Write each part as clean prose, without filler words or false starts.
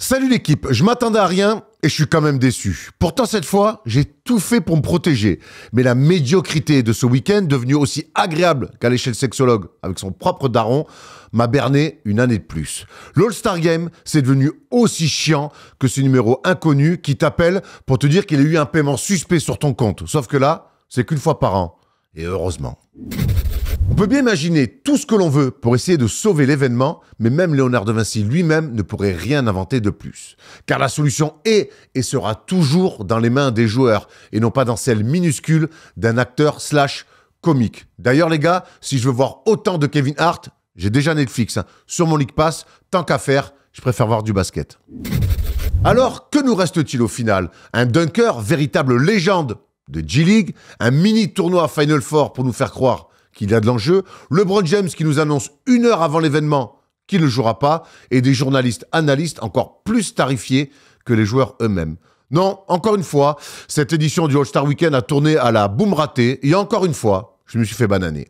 Salut l'équipe, je m'attendais à rien et je suis quand même déçu. Pourtant cette fois, j'ai tout fait pour me protéger. Mais la médiocrité de ce week-end, devenue aussi agréable qu'à l'échelle sexologue avec son propre daron, m'a berné une année de plus. L'All-Star Game, c'est devenu aussi chiant que ce numéro inconnu qui t'appelle pour te dire qu'il a eu un paiement suspect sur ton compte. Sauf que là, c'est qu'une fois par an. Et heureusement. On peut bien imaginer tout ce que l'on veut pour essayer de sauver l'événement, mais même Léonard de Vinci lui-même ne pourrait rien inventer de plus. Car la solution est et sera toujours dans les mains des joueurs, et non pas dans celles minuscules d'un acteur / comique. D'ailleurs les gars, si je veux voir autant de Kevin Hart, j'ai déjà Netflix. Sur mon League Pass, tant qu'à faire, je préfère voir du basket. Alors, que nous reste-t-il au final? Un dunker, véritable légende de G-League, un mini tournoi Final Four pour nous faire croire qu'il y a de l'enjeu, LeBron James qui nous annonce 1 heure avant l'événement qu'il ne jouera pas, et des journalistes analystes encore plus tarifés que les joueurs eux-mêmes. Non, encore une fois, cette édition du All-Star Weekend a tourné à la boum ratée, et encore une fois, je me suis fait bananer.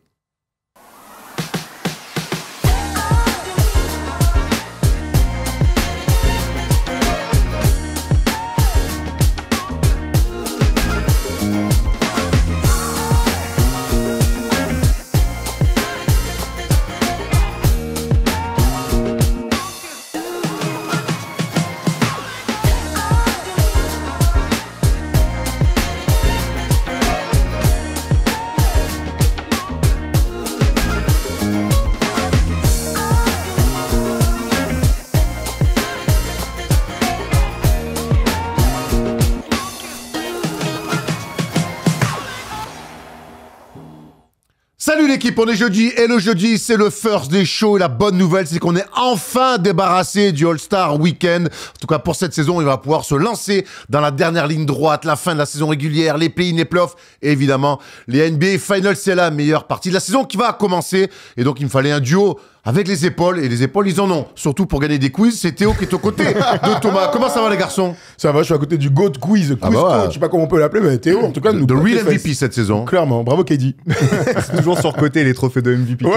Salut l'équipe, on est jeudi et le jeudi c'est le first day show et la bonne nouvelle c'est qu'on est enfin débarrassé du All-Star Weekend. En tout cas pour cette saison, il va pouvoir se lancer dans la dernière ligne droite, la fin de la saison régulière, les play-in, les playoffs et évidemment les NBA Finals, c'est la meilleure partie de la saison qui va commencer et donc il me fallait un duo avec les épaules, et les épaules, ils en ont. Surtout pour gagner des quiz, c'est Théo qui est aux côtés de Thomas. Comment ça va les garçons? Ça va, je suis à côté du GOAT Quiz. Ah bah ouais. Je sais pas comment on peut l'appeler, mais Théo, en tout cas, nous The porte real les MVP fesses. cette saison. Clairement, bravo KD. C'est toujours surcoté les trophées de MVP. Ouais.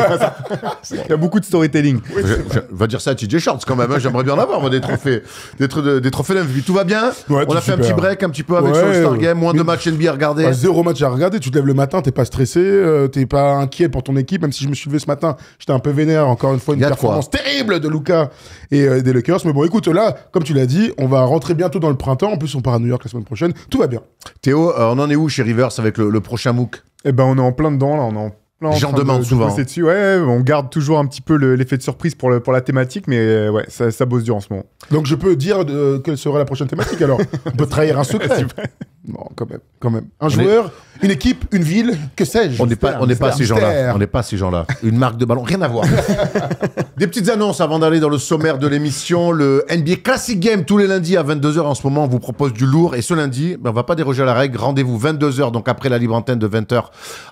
Il y a beaucoup de storytelling. Je va dire ça à TJ Shorts quand même, hein. J'aimerais bien en avoir moi, des trophées d'MVP. Tout va bien? Ouais, on a fait un super. petit break un petit peu avec Ouais, sur le Star Game, moins de mais- matchs NBA à regarder. 0 match à regarder, tu te lèves le matin, t'es pas stressé, t'es pas inquiet pour ton équipe, même si je me suis levé ce matin, j'étais un peu vénère, encore une fois, une Y a de performance terrible de Luka et des Lakers. Mais bon, écoute, là, comme tu l'as dit, on va rentrer bientôt dans le printemps, en plus on part à New York la semaine prochaine, tout va bien. Théo, on en est où chez Rivers avec le prochain MOOC? Eh ben, on est en plein dedans, là. On est en plein Les en gens train demandent de souvent. bosser dessus. Ouais, on garde toujours un petit peu l'effet de surprise pour la thématique, mais ouais, ça bosse dur en ce moment. Donc je peux dire quelle sera la prochaine thématique alors? On peut trahir un secret. Non, quand même. Un joueur, une équipe, une ville, que sais-je? On n'est pas ces gens-là. Mystère. On n'est pas ces gens-là. Une marque de ballon, rien à voir. Des petites annonces avant d'aller dans le sommaire de l'émission. Le NBA Classic Game tous les lundis à 22h en ce moment, on vous propose du lourd. Et ce lundi, on va pas déroger à la règle. Rendez-vous 22h, donc après la libre antenne de 20h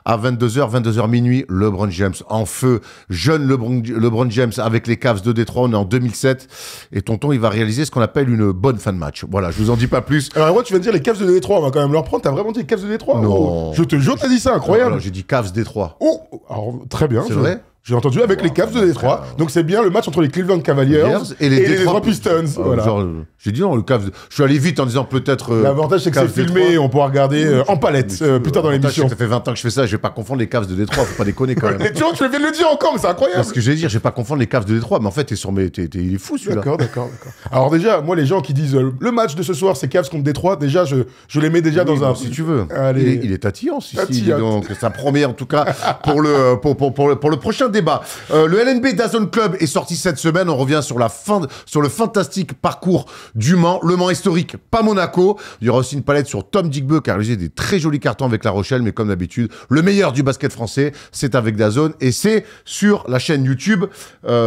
à 22h, 22h minuit. LeBron James en feu. Jeune LeBron James avec les Cavs de Détroit. On est en 2007. Et tonton, il va réaliser ce qu'on appelle une bonne fin de match. Voilà, je vous en dis pas plus. Alors, moi, tu viens de dire les Cavs de Détroit, on va quand même leur prendre. T'as vraiment dit les Cavs de Détroit? Non. Oh, je te jure, t'as dit ça, incroyable. Alors, j'ai dit Cavs Détroit. Oh, alors, très bien. C'est vrai? J'ai entendu avec les Cavs de Détroit. Donc, c'est bien le match entre les Cleveland Cavaliers et les Detroit Pistons. Voilà. Genre, j'ai dit non, le Cavs. Je suis allé vite en disant peut-être. L'avantage, c'est que c'est Cavs filmé, Détroit. on pourra regarder en palette plus tard dans L'avantage, l'émission. c'est que ça fait 20 ans que je fais ça, je vais pas confondre les Cavs de Détroit, faut pas déconner quand même. Mais tu vois, tu viens de le dire encore, mais c'est incroyable. Parce que je vais dire, je vais pas confondre les Cavs de Détroit, mais en fait, il est fou celui-là. D'accord. Alors déjà, moi, les gens qui disent le match de ce soir, c'est Cavs contre Détroit, déjà, je les mets déjà Oui, dans un... si tu veux. Allez. Il est tatillon, si, Tatillon. donc ça promet en tout cas pour le prochain débat. Le LNB DAZN Club est sorti cette semaine. On revient sur le fantastique parcours du Mans, le Mans historique, pas Monaco. Il y aura aussi une palette sur Tom Digbeu qui a réalisé des très jolis cartons avec La Rochelle, mais comme d'habitude, le meilleur du basket français, c'est avec DAZN et c'est sur la chaîne YouTube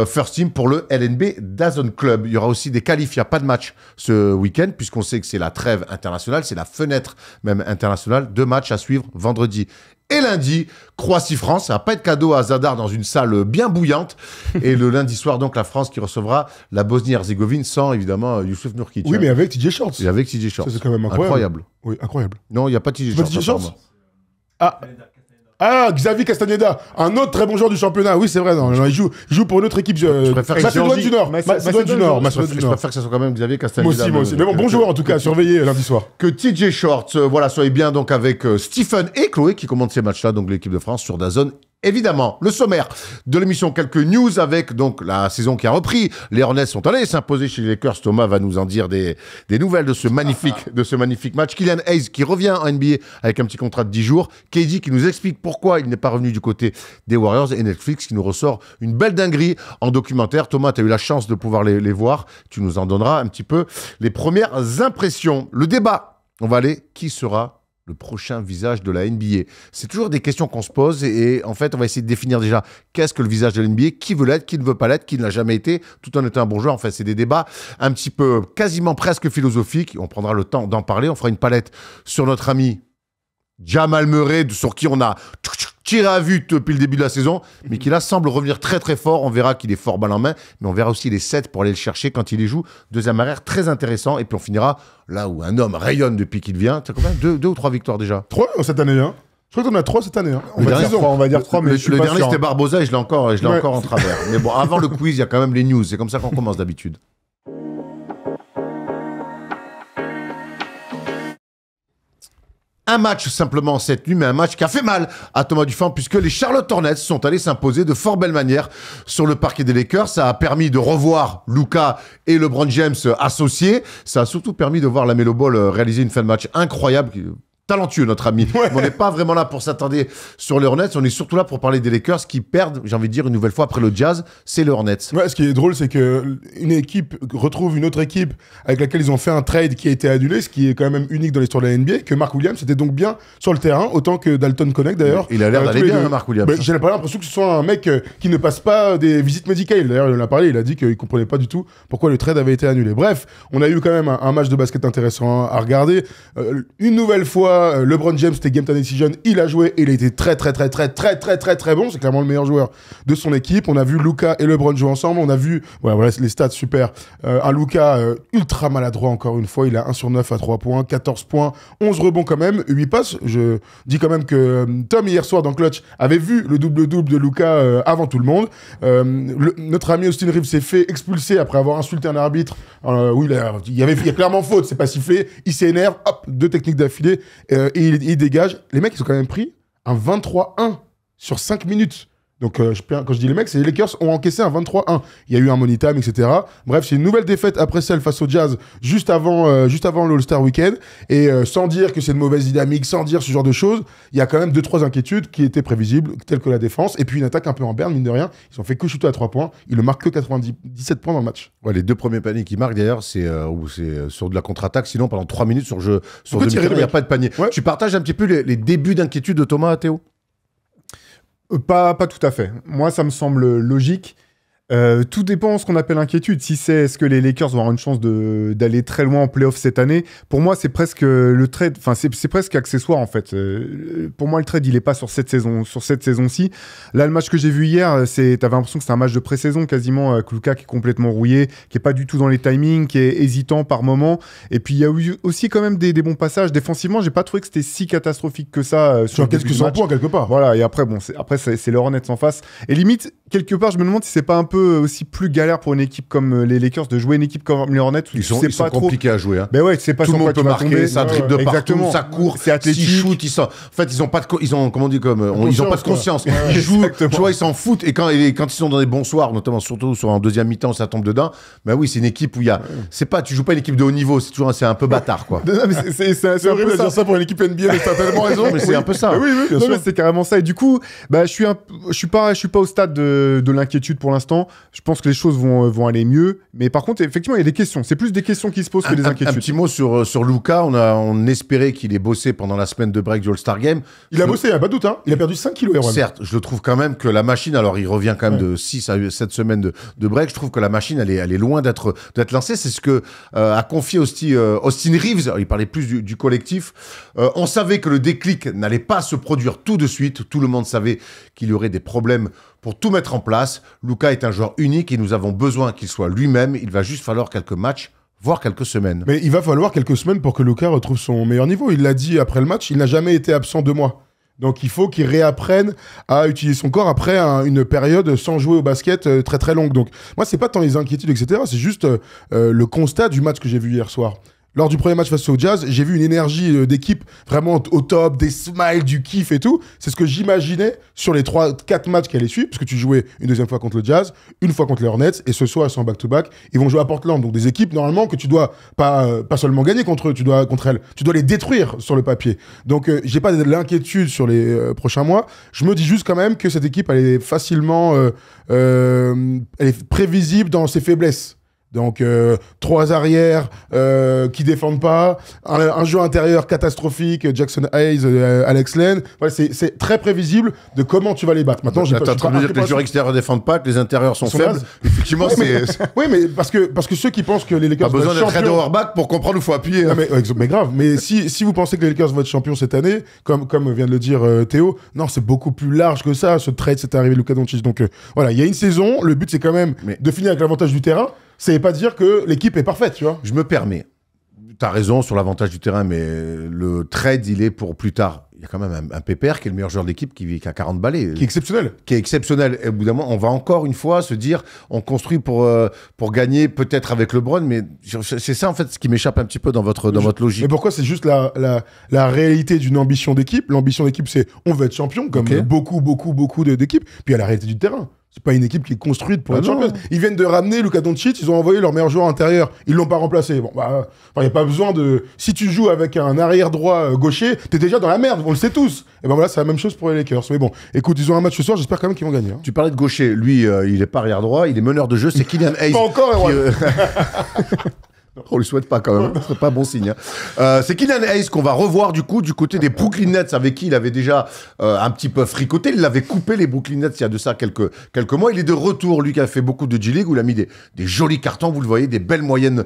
First Team pour le LNB DAZN Club. Il y aura aussi des qualifs. Il n'y a pas de match ce week-end puisqu'on sait que c'est la trêve internationale, c'est la fenêtre même internationale. 2 matchs à suivre vendredi et lundi, Croatie-France. Ça va pas être cadeau à Zadar dans une salle bien bouillante. Et le lundi soir, donc, la France qui recevra la Bosnie-Herzégovine sans, évidemment, Youssouf Nourkic. Oui, mais avec TJ Shorts. Et avec TJ Shorts. Ça, c'est quand même incroyable. Oui, incroyable. Non, il n'y a pas TJ Pas Shorts. TJ Shorts apparemment. Ah, Ah, Xavi Castagneda, un autre très bon joueur du championnat. Oui, c'est vrai. Non, il joue pour une autre équipe. Macédoine du Nord. Macédoine du Nord. Je préfère que ce soit quand même Xavier Castagneda. Moi aussi. Mais bon joueur en tout cas, à surveiller lundi soir. Que TJ Shorts, voilà, soyez bien donc avec Stephen et Chloé qui commentent ces matchs-là, donc l'équipe de France sur DAZN. Évidemment, le sommaire de l'émission, quelques news avec donc la saison qui a repris. Les Hornets sont allés s'imposer chez les Lakers. Thomas va nous en dire des nouvelles de ce magnifique match. Kylian Hayes qui revient en NBA avec un petit contrat de 10 jours. KD qui nous explique pourquoi il n'est pas revenu du côté des Warriors. Et Netflix qui nous ressort une belle dinguerie en documentaire. Thomas, tu as eu la chance de pouvoir les voir. Tu nous en donneras un petit peu les premières impressions. Le débat, on va aller. Qui sera le prochain visage de la NBA? C'est toujours des questions qu'on se pose et en fait, on va essayer de définir déjà qu'est-ce que le visage de la NBA, qui veut l'être, qui ne veut pas l'être, qui ne l'a jamais été, tout en étant un bon joueur. En fait, c'est des débats un petit peu, quasiment presque philosophiques. On prendra le temps d'en parler. On fera une palette sur notre ami Jamal Murray, sur qui on a tiré à vue depuis le début de la saison, mais qui là semble revenir très très fort. On verra qu'il est fort balle en main, mais on verra aussi les 7 pour aller le chercher quand il les joue. Deuxième arrière, très intéressant. Et puis on finira là où un homme rayonne depuis qu'il vient. Tu as combien deux ou 3 victoires déjà? 3 cette année, hein. Je crois qu'on a 3 cette année. Hein. On va dire 3, mais le dernier c'était Barbosa et je l'ai encore en travers. Mais bon, avant le quiz, il y a quand même les news. C'est comme ça qu'on commence d'habitude. Un match simplement cette nuit, mais un match qui a fait mal à Thomas Dufan puisque les Charlotte Hornets sont allés s'imposer de fort belle manière sur le parquet des Lakers. Ça a permis de revoir Luka et LeBron James associés. Ça a surtout permis de voir la Melo Ball réaliser une fin de match incroyable. Talentueux, notre ami. Ouais. On n'est pas vraiment là pour s'attarder sur les Hornets. On est surtout là pour parler des Lakers qui perdent, j'ai envie de dire, une nouvelle fois après le Jazz. C'est les Hornets. Ouais, ce qui est drôle, c'est qu'une équipe retrouve une autre équipe avec laquelle ils ont fait un trade qui a été annulé, ce qui est quand même unique dans l'histoire de la NBA, que Mark Williams était donc bien sur le terrain, autant que Dalton Connect d'ailleurs. Il a l'air d'aller bien, Mark Williams. J'ai pas l'impression que ce soit un mec qui ne passe pas des visites médicales. D'ailleurs, il en a parlé, il a dit qu'il comprenait pas du tout pourquoi le trade avait été annulé. Bref, on a eu quand même un match de basket intéressant à regarder. Une nouvelle fois, LeBron James, c'était Game Time Decision, il a joué et il a été très bon, c'est clairement le meilleur joueur de son équipe. On a vu Luka et LeBron jouer ensemble, on a vu, voilà les stats super, un Luka ultra maladroit encore une fois, il a 1 sur 9 à 3 points, 14 points, 11 rebonds quand même, 8 passes. Je dis quand même que Tom hier soir dans Clutch avait vu le double-double de Luka avant tout le monde. Notre ami Austin Reeves s'est fait expulser après avoir insulté un arbitre, où il y a clairement faute, c'est pas sifflé, il s'énerve, hop, 2 techniques d'affilée, et il dégage. Les mecs, ils ont quand même pris un 23-1 sur 5 minutes. Donc, quand je dis les mecs, c'est les Lakers ont encaissé un 23-1. Il y a eu un money time, etc. Bref, c'est une nouvelle défaite après celle face au Jazz, juste avant le All-Star Weekend. Et sans dire que c'est une mauvaise dynamique, sans dire ce genre de choses, il y a quand même 2-3 inquiétudes qui étaient prévisibles, telles que la défense. Et puis une attaque un peu en berne, mine de rien. Ils ont fait que shooter à 3 points. Ils ne marquent que 97 points dans le match. Ouais, les 2 premiers paniers qui marquent, d'ailleurs, c'est sur de la contre-attaque. Sinon, pendant 3 minutes sur jeu, sur demi-temps, il n'y a pas de panier. Ouais. Tu partages un petit peu les débuts d'inquiétude de Thomas, Théo? Pas tout à fait. Moi, ça me semble logique. Tout dépend de ce qu'on appelle inquiétude. Si c'est est-ce que les Lakers vont avoir une chance d'aller très loin en playoff cette année, pour moi c'est presque le trade, enfin c'est presque accessoire en fait. Pour moi le trade il est pas sur cette saison-ci. Là le match que j'ai vu hier, t'avais l'impression que c'était un match de pré-saison quasiment, avec Luka qui est complètement rouillé, qui est pas du tout dans les timings, qui est hésitant par moment. Et puis il y a eu aussi quand même des bons passages. Défensivement j'ai pas trouvé que c'était si catastrophique que ça. Sur quelques 100 points quelque part. Voilà, et après bon c'est les Hornets en face. Et limite quelque part je me demande si c'est pas un peu aussi plus galère pour une équipe comme les Lakers de jouer une équipe comme les Hornets. Ils sont compliqués à jouer. Hein. Mais ouais, c'est pas tout le monde peut marquer, ça dribble de partout, ça court, c'est athlétique. Ils shootent, en fait, ils ont pas de conscience. Ils jouent, tu vois, ils s'en foutent. Et quand ils sont dans des bons soirs, notamment surtout sur un deuxième mi-temps, ça tombe dedans. Mais oui, c'est une équipe où il y a, tu joues pas une équipe de haut niveau, c'est un peu bâtard, quoi. C'est horrible de dire ça pour une équipe NBA, mais t'as tellement raison. Mais c'est un peu ça. Oui, bien sûr. C'est carrément ça. Et du coup, je suis pas au stade de l'inquiétude pour l'instant. Je pense que les choses vont aller mieux. Mais par contre, effectivement, il y a des questions. C'est plus des questions qui se posent que des inquiétudes. Un petit mot sur Luka. On espérait qu'il ait bossé pendant la semaine de break du All-Star Game. Il a bossé, il n'y a pas de doute. Hein. Il a perdu 5 kilos. Certes, je le trouve quand même que la machine, alors il revient quand même de 6 à 7 semaines de break. Je trouve que la machine, elle est loin d'être lancée. C'est ce que a confié Austin Reeves. Alors, il parlait plus du collectif. On savait que le déclic n'allait pas se produire tout de suite. Tout le monde savait qu'il y aurait des problèmes pour tout mettre en place. Luka est un joueur unique et nous avons besoin qu'il soit lui-même. Il va juste falloir quelques matchs, voire quelques semaines. Mais il va falloir quelques semaines pour que Luka retrouve son meilleur niveau. Il l'a dit après le match, il n'a jamais été absent 2 mois. Donc il faut qu'il réapprenne à utiliser son corps après une période sans jouer au basket très très longue. Donc moi, c'est pas tant les inquiétudes, etc. C'est juste le constat du match que j'ai vu hier soir. Lors du premier match face au Jazz, j'ai vu une énergie d'équipe vraiment au top, des smiles, du kiff et tout. C'est ce que j'imaginais sur les 3-4 matchs qui allaient suivre, parce que tu jouais une deuxième fois contre le Jazz, une fois contre les Hornets, et ce soir, ils sont en back-to-back. Ils vont jouer à Portland. Donc des équipes, normalement, que tu dois pas seulement gagner contre elles, tu dois les détruire sur le papier. Donc j'ai pas de l'inquiétude sur les prochains mois. Je me dis juste quand même que cette équipe, elle est facilement... elle est prévisible dans ses faiblesses. Donc, 3 arrières qui défendent pas, un jeu intérieur catastrophique, Jackson Hayes, Alex Len. Voilà, c'est très prévisible de comment tu vas les battre. Maintenant, t'es en train de dire que les joueurs extérieurs ne défendent pas, que les intérieurs sont faibles. Effectivement, oui, mais parce que ceux qui pensent que les Lakers vont être champions... Pas besoin d'être Red Auerbach pour comprendre où il faut appuyer. Hein. Non, mais grave. Mais si vous pensez que les Lakers vont être champions cette année, comme vient de le dire Théo, non, c'est beaucoup plus large que ça. Ce trade, c'est arrivé Luka Doncic. Donc, voilà, il y a une saison. Le but, c'est quand même de finir avec l'avantage du terrain. Ça veut pas dire que l'équipe est parfaite, tu vois. Je me permets. T'as raison sur l'avantage du terrain, mais le trade, il est pour plus tard. Il y a quand même un pépère qui est le meilleur joueur de l'équipe qui a 40 balais. Qui est exceptionnel. Qui est exceptionnel. Et au bout d'un moment, on va encore une fois se dire, on construit pour gagner peut-être avec LeBron, mais c'est ça en fait ce qui m'échappe un petit peu dans votre logique. Mais pourquoi c'est juste la réalité d'une ambition d'équipe. L'ambition d'équipe, c'est on veut être champion, comme beaucoup d'équipes. Puis il y a la réalité du terrain. C'est pas une équipe qui est construite pour être championne. Ils viennent de ramener Luka Doncic, ils ont envoyé leur meilleur joueur intérieur. Ils l'ont pas remplacé. Bon, bah, il n'y a pas besoin de... Si tu joues avec un arrière droit gaucher, t'es déjà dans la merde, on le sait tous. Et ben voilà, c'est la même chose pour les Lakers. Mais bon, écoute, ils ont un match ce soir, j'espère quand même qu'ils vont gagner. Hein. Tu parlais de gaucher. Lui, il est pas arrière droit, il est meneur de jeu, c'est Killian Hayes. Pas encore, On le souhaite pas quand même, ce serait pas bon signe. Hein. C'est Killian Hayes qu'on va revoir du côté des Brooklyn Nets, avec qui il avait déjà un petit peu fricoté. Il l'avait coupé les Brooklyn Nets il y a de ça quelques mois. Il est de retour, lui qui a fait beaucoup de G-League, où il a mis des jolis cartons, vous le voyez, des belles moyennes,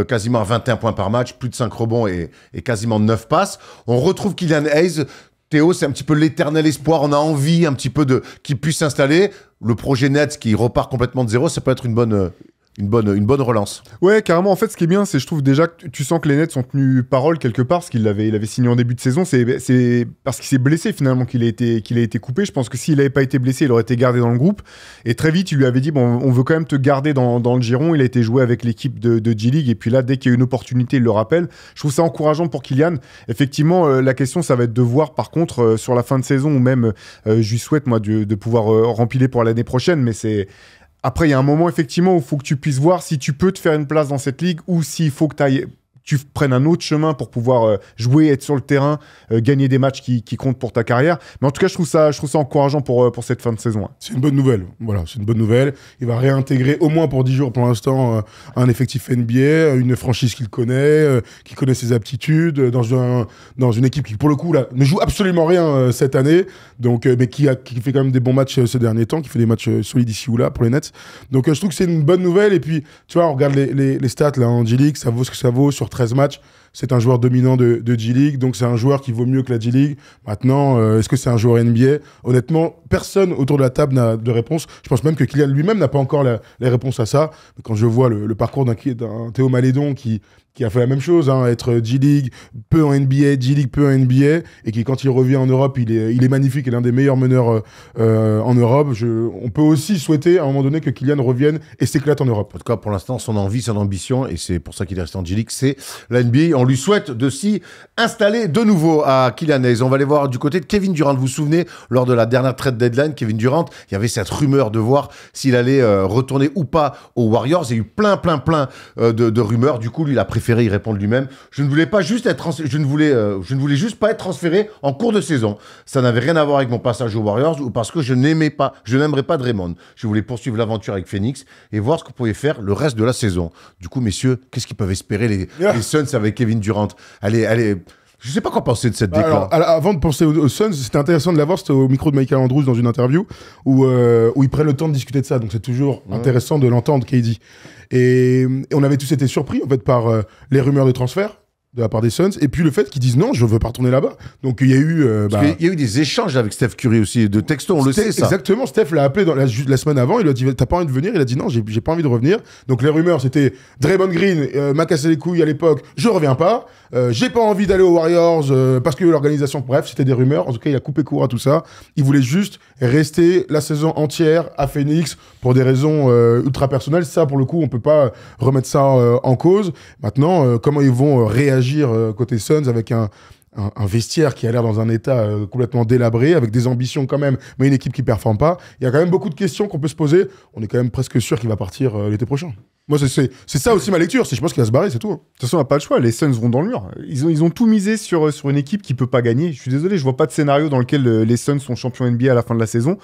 quasiment à 21 points par match, plus de 5 rebonds et quasiment 9 passes. On retrouve Killian Hayes. Théo, c'est un petit peu l'éternel espoir. On a envie un petit peu qu'il puisse s'installer. Le projet Nets qui repart complètement de zéro, ça peut être une bonne relance. Ouais, carrément. En fait, ce qui est bien, c'est je trouve déjà que tu sens que les Nets ont tenu parole quelque part, parce qu'il avait signé en début de saison. C'est parce qu'il s'est blessé finalement qu'il a été coupé. Je pense que s'il n'avait pas été blessé, il aurait été gardé dans le groupe. Et très vite, il lui avait dit bon, on veut quand même te garder dans le giron. Il a été joué avec l'équipe de G-League. Et puis là, dès qu'il y a une opportunité, il le rappelle. Je trouve ça encourageant pour Kylian. Effectivement, la question, ça va être de voir par contre sur la fin de saison, ou même, je lui souhaite moi de pouvoir rempiler pour l'année prochaine, mais c'est... Après, il y a un moment, effectivement, où il faut que tu puisses voir si tu peux te faire une place dans cette ligue ou s'il faut que tu prennes un autre chemin pour pouvoir jouer, être sur le terrain, gagner des matchs qui comptent pour ta carrière. Mais en tout cas, je trouve ça encourageant pour cette fin de saison. Hein. C'est une bonne nouvelle. Voilà, c'est une bonne nouvelle. Il va réintégrer au moins pour 10 jours pour l'instant un effectif NBA, une franchise qu'il connaît, qui connaît ses aptitudes, dans une équipe qui, pour le coup, là, ne joue absolument rien cette année, donc, mais qui fait quand même des bons matchs ces derniers temps, qui fait des matchs solides ici ou là pour les Nets. Donc, je trouve que c'est une bonne nouvelle. Et puis, tu vois, on regarde les stats là, en G-League, ça vaut ce que ça vaut sur 13 matchs. C'est un joueur dominant de G-League, donc c'est un joueur qui vaut mieux que la G-League. Maintenant, est-ce que c'est un joueur NBA? Honnêtement, personne autour de la table n'a de réponse. Je pense même que Kylian lui-même n'a pas encore les réponses à ça. Mais quand je vois le parcours d'un Théo Malédon qui a fait la même chose, hein, être G-League, peu en NBA, G-League, peu en NBA, et qui, quand il revient en Europe, il est magnifique, il est l'un des meilleurs meneurs en Europe. On peut aussi souhaiter, à un moment donné, que Kylian revienne et s'éclate en Europe. En tout cas, pour l'instant, son envie, son ambition, et c'est pour ça qu'il est resté en G-League, c'est la NBA. On lui souhaite de s'y installer de nouveau à Kylian Hayes. On va aller voir du côté de Kevin Durant. Vous vous souvenez, lors de la dernière trade deadline, Kevin Durant, il y avait cette rumeur de voir s'il allait retourner ou pas aux Warriors. Il y a eu plein de rumeurs. Du coup, lui, il a préféré y répondre lui-même. Je ne voulais juste pas être transféré en cours de saison. Ça n'avait rien à voir avec mon passage aux Warriors ou parce que je n'aimerais pas Draymond. Je voulais poursuivre l'aventure avec Phoenix et voir ce qu'on pouvait faire le reste de la saison. Du coup, messieurs, qu'est-ce qu'ils peuvent espérer les Suns avec Kevin Durant? Allez. Je sais pas quoi penser de cette déclaration. Alors, avant de penser aux Suns, c'était intéressant de l'avoir, c'était au micro de Michael Andrews dans une interview où ils prennent le temps de discuter de ça. Donc c'est toujours intéressant de l'entendre, KD. Et on avait tous été surpris en fait par les rumeurs de transfert. de la part des Suns, et puis le fait qu'ils disent non, je veux pas retourner là-bas. Donc il y a eu... Il y a eu des échanges avec Steph Curry aussi, de textos, on le sait ça. Exactement, Steph l'a appelé la semaine avant, il lui a dit t'as pas envie de venir, il a dit non, j'ai pas envie de revenir. Donc les rumeurs c'était Draymond Green m'a cassé les couilles à l'époque, je reviens pas, j'ai pas envie d'aller aux Warriors parce que l'organisation, bref, c'était des rumeurs. En tout cas il a coupé court à tout ça, il voulait juste rester la saison entière à Phoenix pour des raisons ultra personnelles. Ça pour le coup on peut pas remettre ça en cause. Maintenant comment ils vont réagir côté Suns avec un vestiaire qui a l'air dans un état complètement délabré, avec des ambitions quand même, mais une équipe qui performe pas. Il y a quand même beaucoup de questions qu'on peut se poser. On est quand même presque sûr qu'il va partir l'été prochain. Moi, c'est ça aussi ma lecture. Je pense qu'il va se barrer, c'est tout. De toute façon, on n'a pas le choix. Les Suns vont dans le mur. Ils ont tout misé sur une équipe qui peut pas gagner. Je suis désolé, je vois pas de scénario dans lequel les Suns sont champions NBA à la fin de la saison.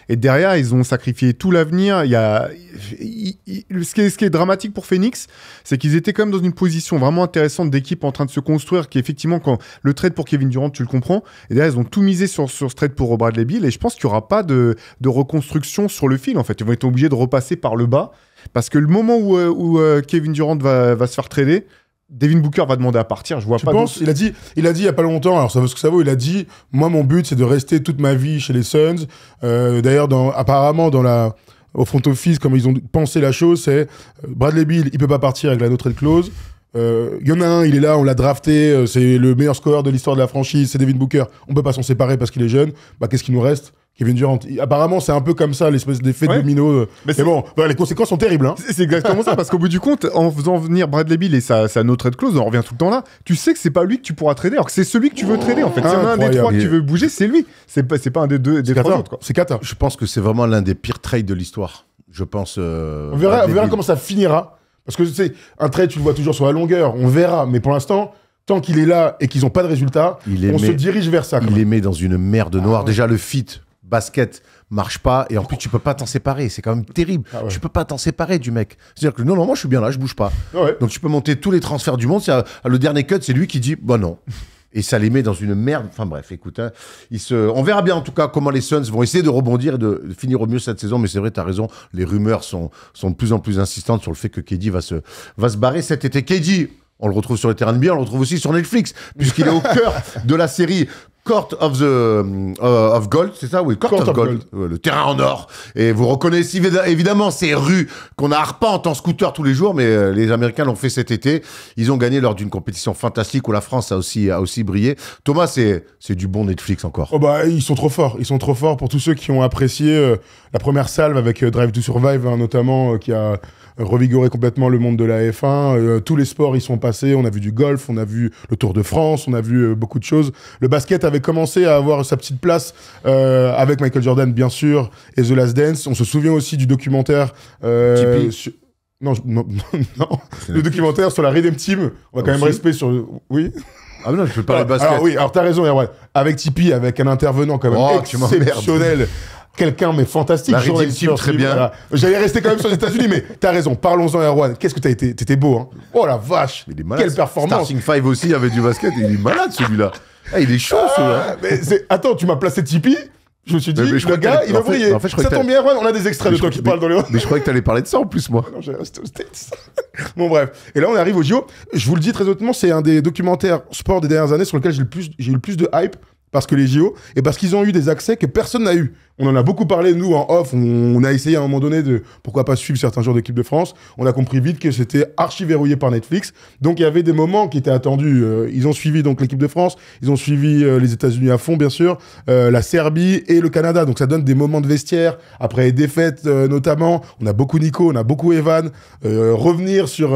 Et derrière, ils ont sacrifié tout l'avenir. Ce qui est dramatique pour Phoenix, c'est qu'ils étaient quand même dans une position vraiment intéressante d'équipe en train de se construire, qui effectivement, quand le trade pour Kevin Durant, tu le comprends. Et derrière, ils ont tout misé sur ce trade pour Bradley Beal. Et je pense qu'il n'y aura pas de reconstruction sur le fil, en fait. Ils vont être obligés de repasser par le bas. Parce que le moment où Kevin Durant va se faire trader, Devin Booker va demander à partir. Je vois tu pas. Penses, il a dit il y a pas longtemps, alors ça vaut ce que ça vaut, il a dit moi mon but c'est de rester toute ma vie chez les Suns. D'ailleurs apparemment au front office comme ils ont pensé la chose, c'est Bradley Beal il peut pas partir avec la no trade clause. Il y en a un, il est là, on l'a drafté, c'est le meilleur scoreur de l'histoire de la franchise, c'est Devin Booker. On peut pas s'en séparer parce qu'il est jeune. Bah qu'est-ce qui nous reste? Kevin Durant. Apparemment, c'est un peu comme ça, l'espèce d'effet domino. Mais bon, les conséquences sont terribles. Hein. C'est exactement ça, parce qu'au bout du compte, en faisant venir Bradley Beal et sa no trade clause, on revient tout le temps là, tu sais que c'est pas lui que tu pourras trader, alors que c'est celui que tu veux trader. En fait, s'il y en a un des trois que tu veux bouger, c'est lui. C'est pas un des trois autres. C'est Qatar. Je pense que c'est vraiment l'un des pires trades de l'histoire. Je pense. On verra comment ça finira. Parce que c'est un trade, tu le vois toujours sur la longueur. On verra. Mais pour l'instant, tant qu'il est là et qu'ils n'ont pas de résultat, on se dirige vers ça. Il les met dans une merde noire. Déjà, le fit basket marche pas et en plus tu peux pas t'en séparer, c'est quand même terrible. Tu peux pas t'en séparer du mec. C'est-à-dire que non moi je suis bien là, je bouge pas. Donc tu peux monter tous les transferts du monde, le dernier cut c'est lui qui dit bah non. Et ça les met dans une merde. Enfin bref, écoute, hein, on verra bien en tout cas comment les Suns vont essayer de rebondir et de finir au mieux cette saison. Mais c'est vrai, t'as raison, les rumeurs sont de plus en plus insistantes sur le fait que KD va se barrer cet été. KD, on le retrouve sur le terrain de NBA, on le retrouve aussi sur Netflix, puisqu'il est au cœur de la série Court of Gold, c'est ça? Oui, Court of Gold. Le terrain en or. Et vous reconnaissez évidemment ces rues qu'on arpente en scooter tous les jours, mais les Américains l'ont fait cet été. Ils ont gagné lors d'une compétition fantastique où la France a aussi brillé. Thomas, c'est du bon Netflix encore. Oh bah, ils sont trop forts. Ils sont trop forts pour tous ceux qui ont apprécié la première salve avec Drive to Survive, hein, notamment, qui a revigoré complètement le monde de la F1. Tous les sports y sont passés. On a vu du golf, on a vu le Tour de France, on a vu beaucoup de choses. Le basket avait commencé à avoir sa petite place avec Michael Jordan, bien sûr, et The Last Dance. On se souvient aussi du documentaire... Non. Le documentaire sur la Redeem Team. On va quand même respect sur... Oui. Ah non, je peux parler de basket. Alors oui, alors t'as raison, Erwan. Avec Tipeee, avec un intervenant quand même exceptionnel. Quelqu'un, mais fantastique. La Redeem Team, très bien. Voilà. J'allais rester quand même sur les États-Unis, mais t'as raison. Parlons-en, Erwan. Qu'est-ce que t'étais beau, hein. Oh la vache. Il est malade. Quelle performance. Starting 5 aussi avait du basket. Il est malade, celui-là. Ah, il est chaud, celui-là. Attends, tu m'as placé Tipeee. Je me suis dit, le gars, il va briller. Ça tombe bien, Erwan, on a des extraits de toi qui parlent dans les... Mais je croyais que t'allais parler de ça en plus, moi. Non, j'ai resté aux States. Bon, bref. Et là, on arrive au JO. Je vous le dis très honnêtement, c'est un des documentaires sport des dernières années sur lequel j'ai eu le plus de hype. Parce que les JO, et parce qu'ils ont eu des accès que personne n'a eu. On en a beaucoup parlé, nous, en off. On a essayé à un moment donné de pourquoi pas suivre certains joueurs d'équipe de France. On a compris vite que c'était archi verrouillé par Netflix. Donc, il y avait des moments qui étaient attendus. Ils ont suivi donc l'équipe de France. Ils ont suivi les États-Unis à fond, bien sûr. La Serbie et le Canada. Donc, ça donne des moments de vestiaire. Après les défaites, notamment. On a beaucoup Nico, on a beaucoup Evan. Revenir sur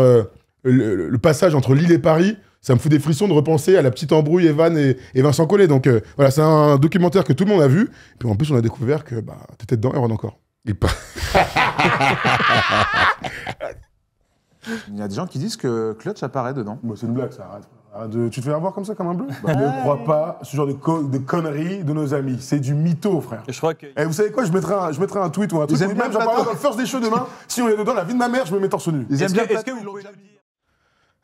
le passage entre Lille et Paris. Ça me fout des frissons de repenser à la petite embrouille Evan et Vincent Collet. Donc voilà, c'est un documentaire que tout le monde a vu. Puis en plus, on a découvert que t'étais dedans, Erwan encore. Il y a des gens qui disent que Clutch apparaît dedans. Bah, c'est une blague, ça. Arrête tu te fais avoir comme ça, comme un bleu. Ne crois pas ce genre de conneries de nos amis. C'est du mytho, frère. Et je crois que... vous savez quoi, je mettrai un tweet ou un truc. Ils aiment bien j'en parlerai dans le first des shows demain. Si on est dedans, la vie de ma mère, je me mets torse nu. Est-ce que vous l'avez déjà dit?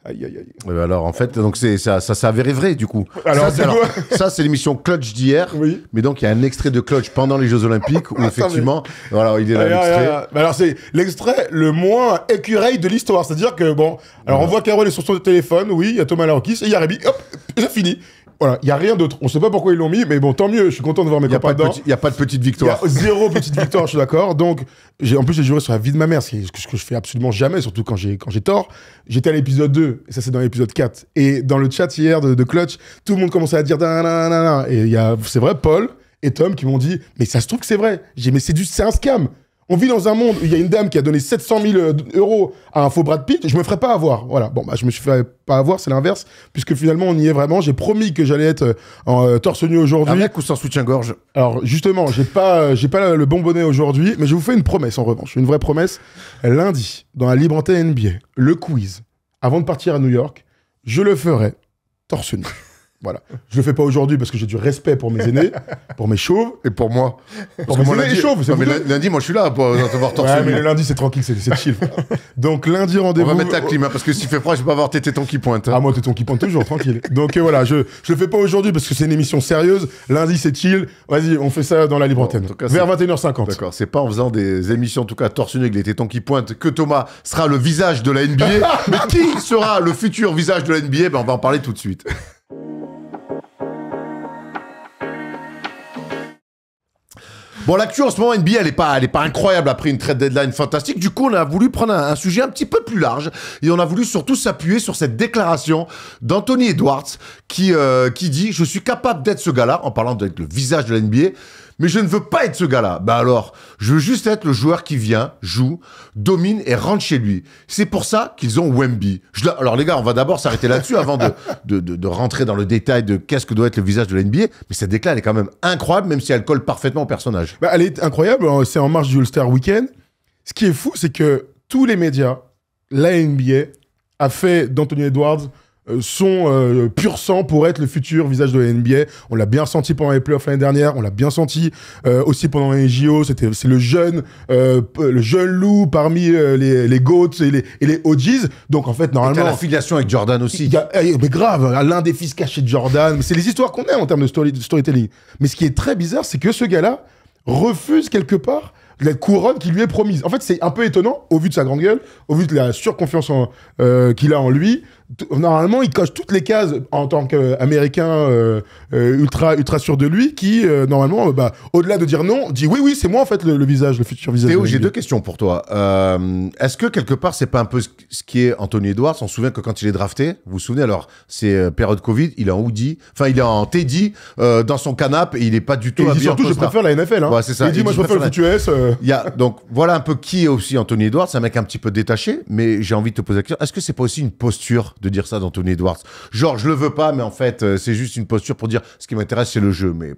Aïe, aïe, aïe. Ouais, alors en fait, donc ça s'est avéré vrai du coup. Alors, Ça, c'est l'émission Clutch d'hier. Oui. Mais donc il y a un extrait de Clutch pendant les Jeux Olympiques où Attends, effectivement, voilà, il est là l'extrait. Mais alors, c'est l'extrait le moins écureuil de l'histoire. C'est-à-dire que, bon, alors on voit Carole est sur son téléphone, oui, il y a Thomas Larokis, et il y a Rémi, hop, c'est fini. Voilà, il n'y a rien d'autre. On ne sait pas pourquoi ils l'ont mis, mais bon, tant mieux, je suis content de voir mes copains dedans. Il n'y a pas de petite Il y victoire. a 0 petite victoire, je suis d'accord. Donc, en plus, j'ai juré sur la vie de ma mère, ce que je fais absolument jamais, surtout quand j'ai tort. J'étais à l'épisode 2, et ça, c'est dans l'épisode 4. Et dans le chat hier de Clutch, tout le monde commençait à dire nanana. Et c'est vrai, Paul et Tom qui m'ont dit, mais ça se trouve que c'est vrai. J'ai dit, mais c'est un scam. On vit dans un monde où il y a une dame qui a donné 700 000 euros à un faux Brad Pitt, je me ferais pas avoir. Voilà. Bon, bah, je me suis fait pas avoir, c'est l'inverse, puisque finalement, on y est vraiment. J'ai promis que j'allais être en torse nu aujourd'hui. Avec ou sans soutien-gorge? Alors, justement, j'ai pas le bon bonnet aujourd'hui, mais je vous fais une promesse, en revanche. Une vraie promesse. Lundi, dans la libre antenne NBA, le quiz, avant de partir à New York, je le ferai torse nu. Voilà. Je le fais pas aujourd'hui parce que j'ai du respect pour mes aînés, pour mes chauves. Et pour moi. Pour mes aînés et chauves, c'est Non, mais vous deux. lundi, moi je suis là pour te voir torse Ouais, nu. mais le lundi, c'est tranquille, c'est chill. Donc, lundi, On rendez-vous. va mettre la clim, hein, parce que s'il fait froid, je vais pas avoir tes tétons qui pointent. Hein. Ah, moi, téton qui pointe toujours, tranquille. Donc, voilà, je le fais pas aujourd'hui parce que c'est une émission sérieuse. Lundi, c'est chill. Vas-y, on fait ça dans la libre antenne. en tout cas, Vers 21h50. D'accord, c'est pas en faisant des émissions, en tout cas torse nu avec les tétons qui pointent, que Thomas sera le visage de la NBA. Mais qui sera le futur visage de la NBA? Ben, on va en parler tout de suite. Bon, l'actu en ce moment NBA, elle est pas incroyable après une trade deadline fantastique. Du coup, on a voulu prendre un sujet un petit peu plus large et on a voulu surtout s'appuyer sur cette déclaration d'Anthony Edwards qui dit « Je suis capable d'être ce gars-là », en parlant d'être le visage de la NBA, mais je ne veux pas être ce gars-là. Bah alors, je veux juste être le joueur qui vient, joue, domine et rentre chez lui. C'est pour ça qu'ils ont Wemby. Alors les gars, on va d'abord s'arrêter là-dessus avant de rentrer dans le détail de qu'est-ce que doit être le visage de la NBA. Mais cette déclaration, elle est quand même incroyable, même si elle colle parfaitement au personnage. Bah, elle est incroyable, c'est en marge du All-Star Weekend. Ce qui est fou, c'est que tous les médias, la NBA, a fait d'Anthony Edwards son pur sang pour être le futur visage de la NBA. On l'a bien senti pendant les playoffs l'année dernière, on l'a bien senti aussi pendant les JO. C'est le jeune loup parmi les GOATs et les OGs. Donc en fait, normalement... Et t'as l'affiliation avec Jordan aussi. Mais grave, l'un des fils cachés de Jordan. Mais c'est les histoires qu'on aime en termes de storytelling. Mais ce qui est très bizarre, c'est que ce gars-là refuse quelque part la couronne qui lui est promise. En fait, c'est un peu étonnant, au vu de sa grande gueule, au vu de la surconfiance qu'il a en lui. Normalement, il coche toutes les cases en tant qu'Américain ultra sûr de lui, qui, normalement, au-delà de dire non, dit oui, c'est moi, en fait, le visage, le futur visage. Théo, j'ai deux questions pour toi. Est-ce que, quelque part, c'est pas un peu ce qui est Anthony Edwards? On se souvient que quand il est drafté, vous vous souvenez, alors, c'est période Covid, il est en hoodie, enfin, il est en teddy, dans son canapé, et il est pas du tout et il dit habillé en surtout, je costard. préfère la NFL. Hein. Ouais, c'est ça. Il dit, moi, je préfère le foot US. Donc, voilà un peu qui est aussi Anthony Edwards. C'est un mec un petit peu détaché, mais j'ai envie de te poser la question. Est-ce que c'est pas aussi une posture de dire ça d'Anthony Edwards? Genre, je le veux pas, mais en fait, c'est juste une posture pour dire ce qui m'intéresse, c'est le jeu. Mais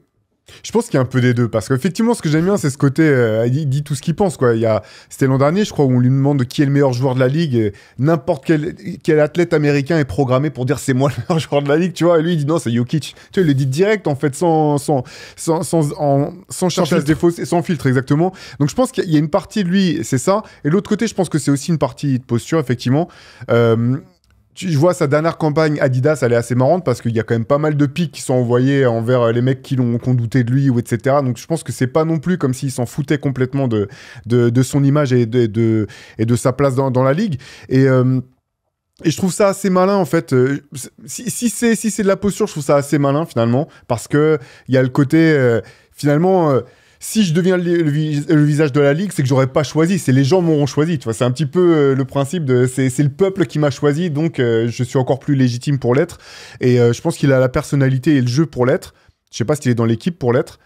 Je pense qu'il y a un peu des deux, parce qu'effectivement, ce que j'aime bien, c'est ce côté, il dit tout ce qu'il pense, quoi. C'était l'an dernier, je crois, où on lui demande qui est le meilleur joueur de la ligue, et n'importe quel athlète américain est programmé pour dire c'est moi le meilleur joueur de la ligue, tu vois, et lui, il dit non, c'est Jokic. Tu vois, il le dit direct, en fait, sans chercher à se défausser, sans filtre, exactement. Donc, je pense qu'il y a une partie de lui, c'est ça, et l'autre côté, je pense que c'est aussi une partie de posture, effectivement. Je vois sa dernière campagne Adidas, elle est assez marrante parce qu'il y a quand même pas mal de pics qui sont envoyés envers les mecs qui ont douté de lui, ou etc. Donc je pense que c'est pas non plus comme s'il s'en foutait complètement de son image et de sa place dans la ligue. Et je trouve ça assez malin, en fait. Si c'est de la posture, je trouve ça assez malin, finalement, parce que il y a le côté, finalement... si je deviens le visage de la ligue, c'est que j'aurais pas choisi, c'est les gens m'auront choisi, tu vois, c'est un petit peu le principe de c'est le peuple qui m'a choisi, donc je suis encore plus légitime pour l'être, et je pense qu'il a la personnalité et le jeu pour l'être. Je sais pas s'il est dans l'équipe pour l'être.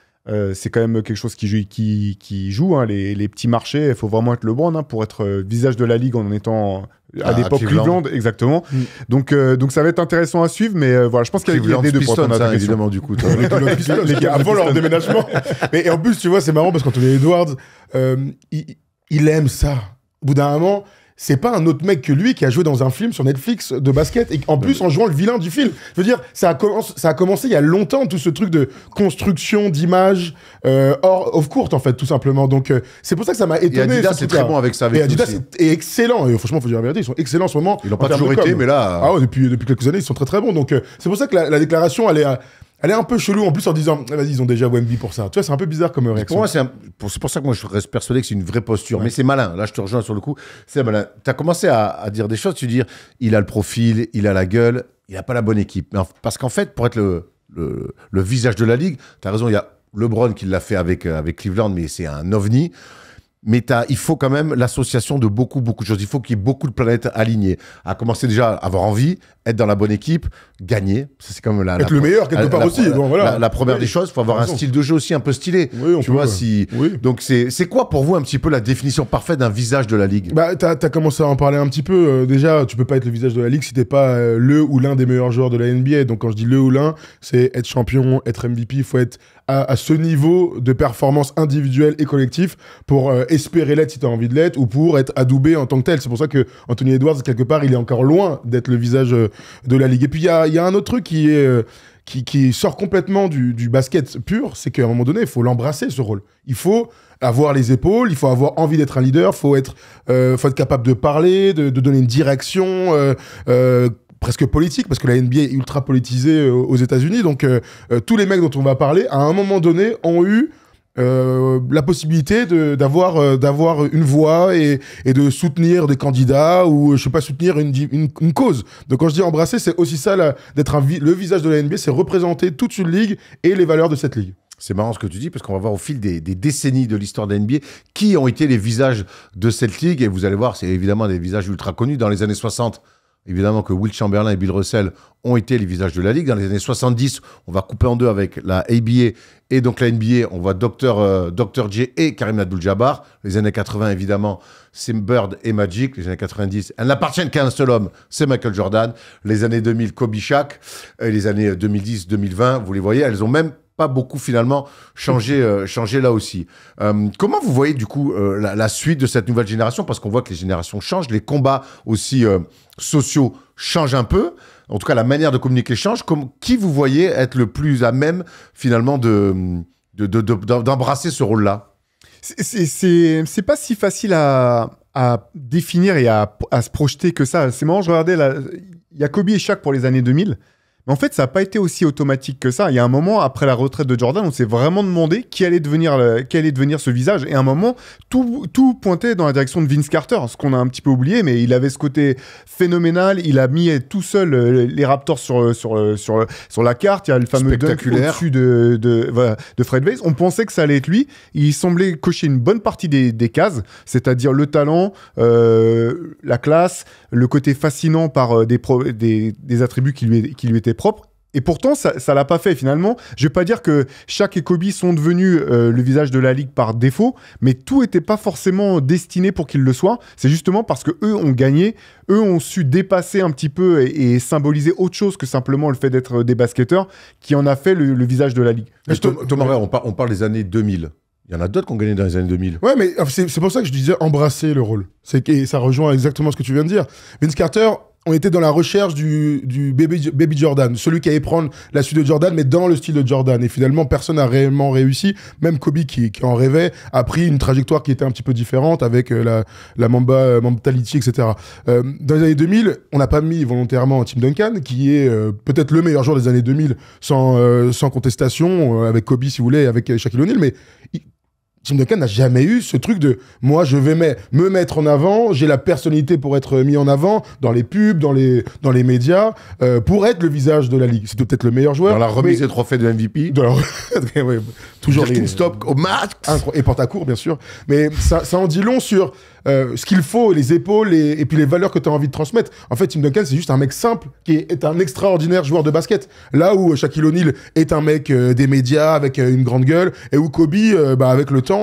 C'est quand même quelque chose qui joue, hein, les petits marchés. Il faut vraiment être LeBron, hein, pour être visage de la ligue en étant à l'époque Cleveland, exactement. Donc ça va être intéressant à suivre, mais voilà, je pense qu'il y a des deux Pistons, pour ça, évidemment, du coup. Les gars, avant leur déménagement. Et en plus, tu vois, c'est marrant parce qu'Anthony Edwards, il aime ça. Au bout d'un moment, c'est pas un autre mec que lui qui a joué dans un film sur Netflix de basket et en plus en jouant le vilain du film. Je veux dire, ça a commencé il y a longtemps tout ce truc de construction d'images hors of court en fait tout simplement. Donc c'est pour ça que ça m'a étonné. Et Adidas c'est très bon avec ça. Avec et Adidas est excellent. Et franchement, faut dire la vérité, ils sont excellents en ce moment. Ils l'ont pas toujours été, mais là. Ah ouais, depuis quelques années, ils sont très très bons. Donc c'est pour ça que la déclaration, elle est un peu chelou en plus en disant vas-y, ils ont déjà Wemby pour ça. Tu vois, c'est un peu bizarre comme réaction. Pour moi, c'est pour ça que moi je reste persuadé que c'est une vraie posture. Ouais. Mais c'est malin. Là, je te rejoins sur le coup. C'est malin. Tu as commencé à dire des choses. Tu dis il a le profil, il a la gueule, il a pas la bonne équipe. Parce qu'en fait, pour être le visage de la ligue, tu as raison. Il y a LeBron qui l'a fait avec Cleveland, mais c'est un ovni. Mais il faut quand même l'association de beaucoup de choses. Il faut qu'il y ait beaucoup de planètes alignées. À commencer déjà à avoir envie, être dans la bonne équipe, gagner. Ça, c'est comme être le meilleur quelque part aussi. Bon, voilà. La première des choses, il faut avoir un style de jeu aussi un peu stylé. Oui, tu vois, oui. Donc c'est quoi pour vous un petit peu la définition parfaite d'un visage de la ligue? Bah, t'as commencé à en parler un petit peu. Déjà, tu peux pas être le visage de la ligue si t'es pas le ou l'un des meilleurs joueurs de la NBA. Donc quand je dis le ou l'un, c'est être champion, être MVP. Il faut être à ce niveau de performance individuelle et collective pour espérer l'être si tu as envie de l'être ou pour être adoubé en tant que tel. C'est pour ça que Anthony Edwards, quelque part, il est encore loin d'être le visage de la ligue. Et puis, il y a un autre truc qui sort complètement du basket pur, c'est qu'à un moment donné, il faut l'embrasser, ce rôle. Il faut avoir les épaules, il faut avoir envie d'être un leader, il faut être capable de parler, de donner une direction presque politique, parce que la NBA est ultra politisée aux États-Unis. Donc, tous les mecs dont on va parler, à un moment donné, ont eu la possibilité d'avoir une voix et de soutenir des candidats ou, je sais pas, soutenir une cause. Donc, quand je dis embrasser, c'est aussi ça, d'être le visage de la NBA, c'est représenter toute une ligue et les valeurs de cette ligue. C'est marrant ce que tu dis, parce qu'on va voir au fil des décennies de l'histoire de la NBA qui ont été les visages de cette ligue. Et vous allez voir, c'est évidemment des visages ultra connus. Dans les années 60, évidemment que Will Chamberlain et Bill Russell ont été les visages de la Ligue. Dans les années 70, on va couper en deux avec la ABA et donc la NBA. On voit Dr. J et Kareem Abdul-Jabbar. Les années 80, évidemment, c'est Bird et Magic. Les années 90, elles n'appartiennent qu'à un seul homme, c'est Michael Jordan. Les années 2000, Kobe Shaq. Et les années 2010-2020, vous les voyez, elles ont même pas beaucoup finalement changé là aussi. Comment vous voyez du coup la suite de cette nouvelle génération? Parce qu'on voit que les générations changent, les combats aussi sociaux changent un peu. En tout cas, la manière de communiquer change. Qui vous voyez être le plus à même finalement d'embrasser ce rôle-là? C'est pas si facile à définir et à se projeter que ça. C'est marrant, je regardais, il y a Kobe et Shaq pour les années 2000. Mais en fait, ça n'a pas été aussi automatique que ça. Il y a un moment, après la retraite de Jordan, on s'est vraiment demandé qui allait devenir ce visage. Et à un moment, tout pointait dans la direction de Vince Carter, ce qu'on a un petit peu oublié, mais il avait ce côté phénoménal. Il a mis tout seul les Raptors sur la carte. Il y a le fameux dunk au-dessus de Fred Weiss. On pensait que ça allait être lui. Il semblait cocher une bonne partie des cases, c'est-à-dire le talent, la classe, le côté fascinant par des attributs qui lui étaient propre. Et pourtant, ça l'a pas fait finalement. Je vais pas dire que Shaq et Kobe sont devenus le visage de la ligue par défaut, mais tout était pas forcément destiné pour qu'ils le soient. C'est justement parce que eux ont gagné, eux ont su dépasser un petit peu et symboliser autre chose que simplement le fait d'être des basketteurs qui en a fait le visage de la ligue. Thomas, on parle des années 2000. Il y en a d'autres qui ont gagné dans les années 2000. Ouais, mais c'est pour ça que je disais embrasser le rôle. Et ça rejoint exactement ce que tu viens de dire. Vince Carter, on était dans la recherche du baby Jordan, celui qui allait prendre la suite de Jordan, mais dans le style de Jordan. Et finalement, personne n'a réellement réussi. Même Kobe, qui en rêvait, a pris une trajectoire qui était un petit peu différente avec la Mamba mentality, etc. Dans les années 2000, on n'a pas mis volontairement Tim Duncan, qui est peut-être le meilleur joueur des années 2000, sans contestation, avec Kobe, si vous voulez, avec Shaquille O'Neal, mais Tim Duncan n'a jamais eu ce truc de « moi, je vais me mettre en avant, j'ai la personnalité pour être mis en avant dans les pubs, dans les médias, pour être le visage de la Ligue. » C'était peut-être le meilleur joueur. Dans la remise des trophées de MVP. Ouais, toujours les stop au max. Et porte-à-court, bien sûr. Mais ça en dit long sur ce qu'il faut, les épaules et puis les valeurs que tu as envie de transmettre. En fait, Tim Duncan, c'est juste un mec simple qui est un extraordinaire joueur de basket. Là où Shaquille O'Neal est un mec des médias avec une grande gueule et où Kobe, avec le temps,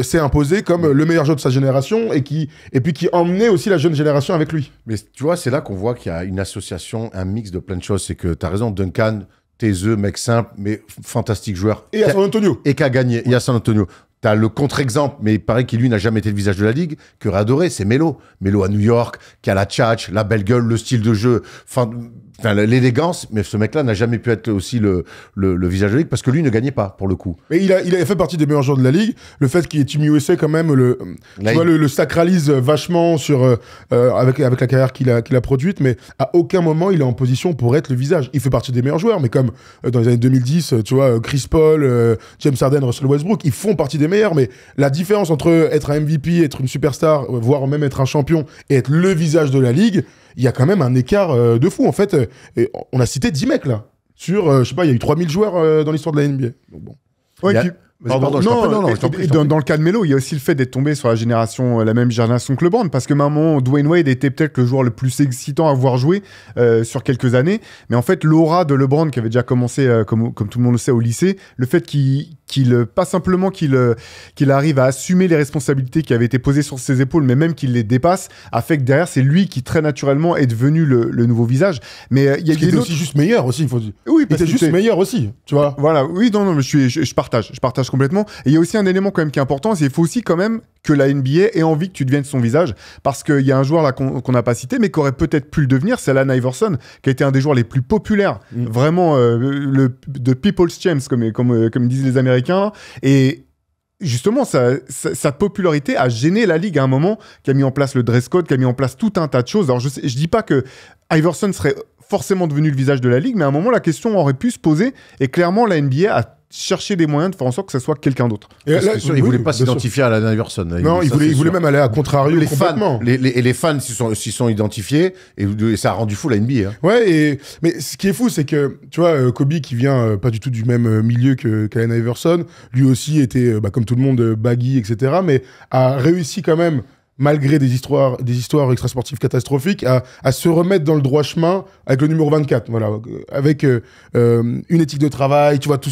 s'est imposé comme le meilleur joueur de sa génération et puis qui emmenait aussi la jeune génération avec lui. Mais tu vois, c'est là qu'on voit qu'il y a une association, un mix de plein de choses. C'est que tu as raison, Duncan, taiseux, mec simple, mais fantastique joueur. Et à San Antonio. Et qui a gagné. Ouais. Et à San Antonio. T'as le contre-exemple, mais il paraît qu'il lui n'a jamais été le visage de la ligue, que aurait adoré, c'est Melo. Melo à New York, qui a la tchatch, la belle gueule, le style de jeu, enfin l'élégance, mais ce mec-là n'a jamais pu être aussi le visage de la ligue parce que lui ne gagnait pas, pour le coup. Mais il a fait partie des meilleurs joueurs de la ligue. Le fait qu'il ait Team USA, quand même, tu vois, le sacralise vachement avec la carrière qu'il a produite, mais à aucun moment il est en position pour être le visage. Il fait partie des meilleurs joueurs, mais comme dans les années 2010, tu vois, Chris Paul, James Harden, Russell Westbrook, ils font partie des meilleurs, mais la différence entre être un MVP, être une superstar, voire même être un champion et être le visage de la ligue, il y a quand même un écart de fou. En fait, on a cité 10 mecs là. Je sais pas, il y a eu 3000 joueurs dans l'histoire de la NBA. Donc bon. Ouais, Pardon, je t'en prie. Dans le cas de Melo, il y a aussi le fait d'être tombé sur la même génération que LeBron, parce que maman, Dwayne Wade était peut-être le joueur le plus excitant à voir jouer sur quelques années, mais en fait, l'aura de LeBron, qui avait déjà commencé, comme tout le monde le sait, au lycée, le fait pas simplement qu'il arrive à assumer les responsabilités qui avaient été posées sur ses épaules, mais même qu'il les dépasse, a fait que derrière, c'est lui qui, très naturellement, est devenu le nouveau visage. Mais il y a des autres... aussi juste meilleur aussi, il faut dire. Oui, parce qu'il était juste meilleur aussi, tu vois. Voilà, oui, non, mais je partage complètement. Et il y a aussi un élément quand même qui est important, c'est qu'il faut aussi quand même que la NBA ait envie que tu deviennes son visage, parce qu'il y a un joueur là qu'on n'a pas cité, mais qui aurait peut-être pu le devenir, c'est Allen Iverson, qui a été un des joueurs les plus populaires, vraiment de People's Champs, comme disent les Américains, et justement, sa popularité a gêné la Ligue à un moment, qui a mis en place le dress code, qui a mis en place tout un tas de choses. Alors je dis pas que Iverson serait forcément devenu le visage de la Ligue, mais à un moment, la question aurait pu se poser, et clairement, la NBA a cherché des moyens de faire en sorte que ce soit quelqu'un d'autre. Il voulait pas s'identifier à Allen Iverson. Non, il voulait même aller à contrario complètement. Les fans s'y sont identifiés et ça a rendu fou la NBA. Hein. Ouais, mais ce qui est fou, c'est que, tu vois, Kobe, qui vient pas du tout du même milieu qu'Allen Iverson, lui aussi était, comme tout le monde, baggy, etc., mais a réussi quand même, malgré des histoires extrasportives catastrophiques, à se remettre dans le droit chemin avec le numéro 24, voilà, avec une éthique de travail, tu vois, tout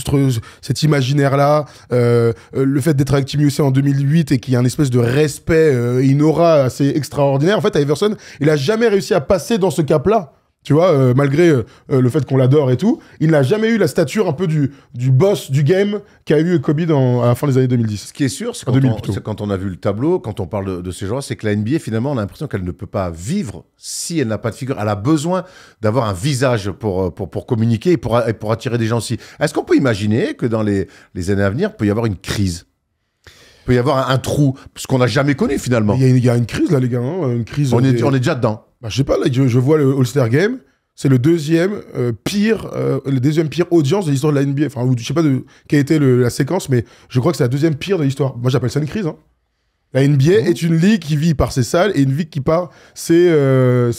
cet imaginaire-là, le fait d'être avec Team USA en 2008 et qu'il y a une espèce de respect, une aura assez extraordinaire. En fait, Iverson, il a jamais réussi à passer dans ce cap-là. Tu vois, malgré le fait qu'on l'adore et tout, il n'a jamais eu la stature un peu du boss du game qu'a eu Kobe à la fin des années 2010. Ce qui est sûr, c'est quand on a vu le tableau, quand on parle de ces gens, c'est que la NBA, finalement, on a l'impression qu'elle ne peut pas vivre si elle n'a pas de figure. Elle a besoin d'avoir un visage pour communiquer et pour attirer des gens aussi. Est-ce qu'on peut imaginer que dans les années à venir, il peut y avoir une crise ? Il peut y avoir un trou, ce qu'on n'a jamais connu finalement. Il y a une crise là, les gars. Une crise. On est déjà dedans. Bah, je sais pas, là, je vois le All-Star Game, c'est le deuxième pire audience de l'histoire de la NBA. Enfin, je sais pas quelle était la séquence, mais je crois que c'est la deuxième pire de l'histoire. Moi, j'appelle ça une crise. Hein. La NBA est une ligue qui vit par ses salles et une ligue qui part ses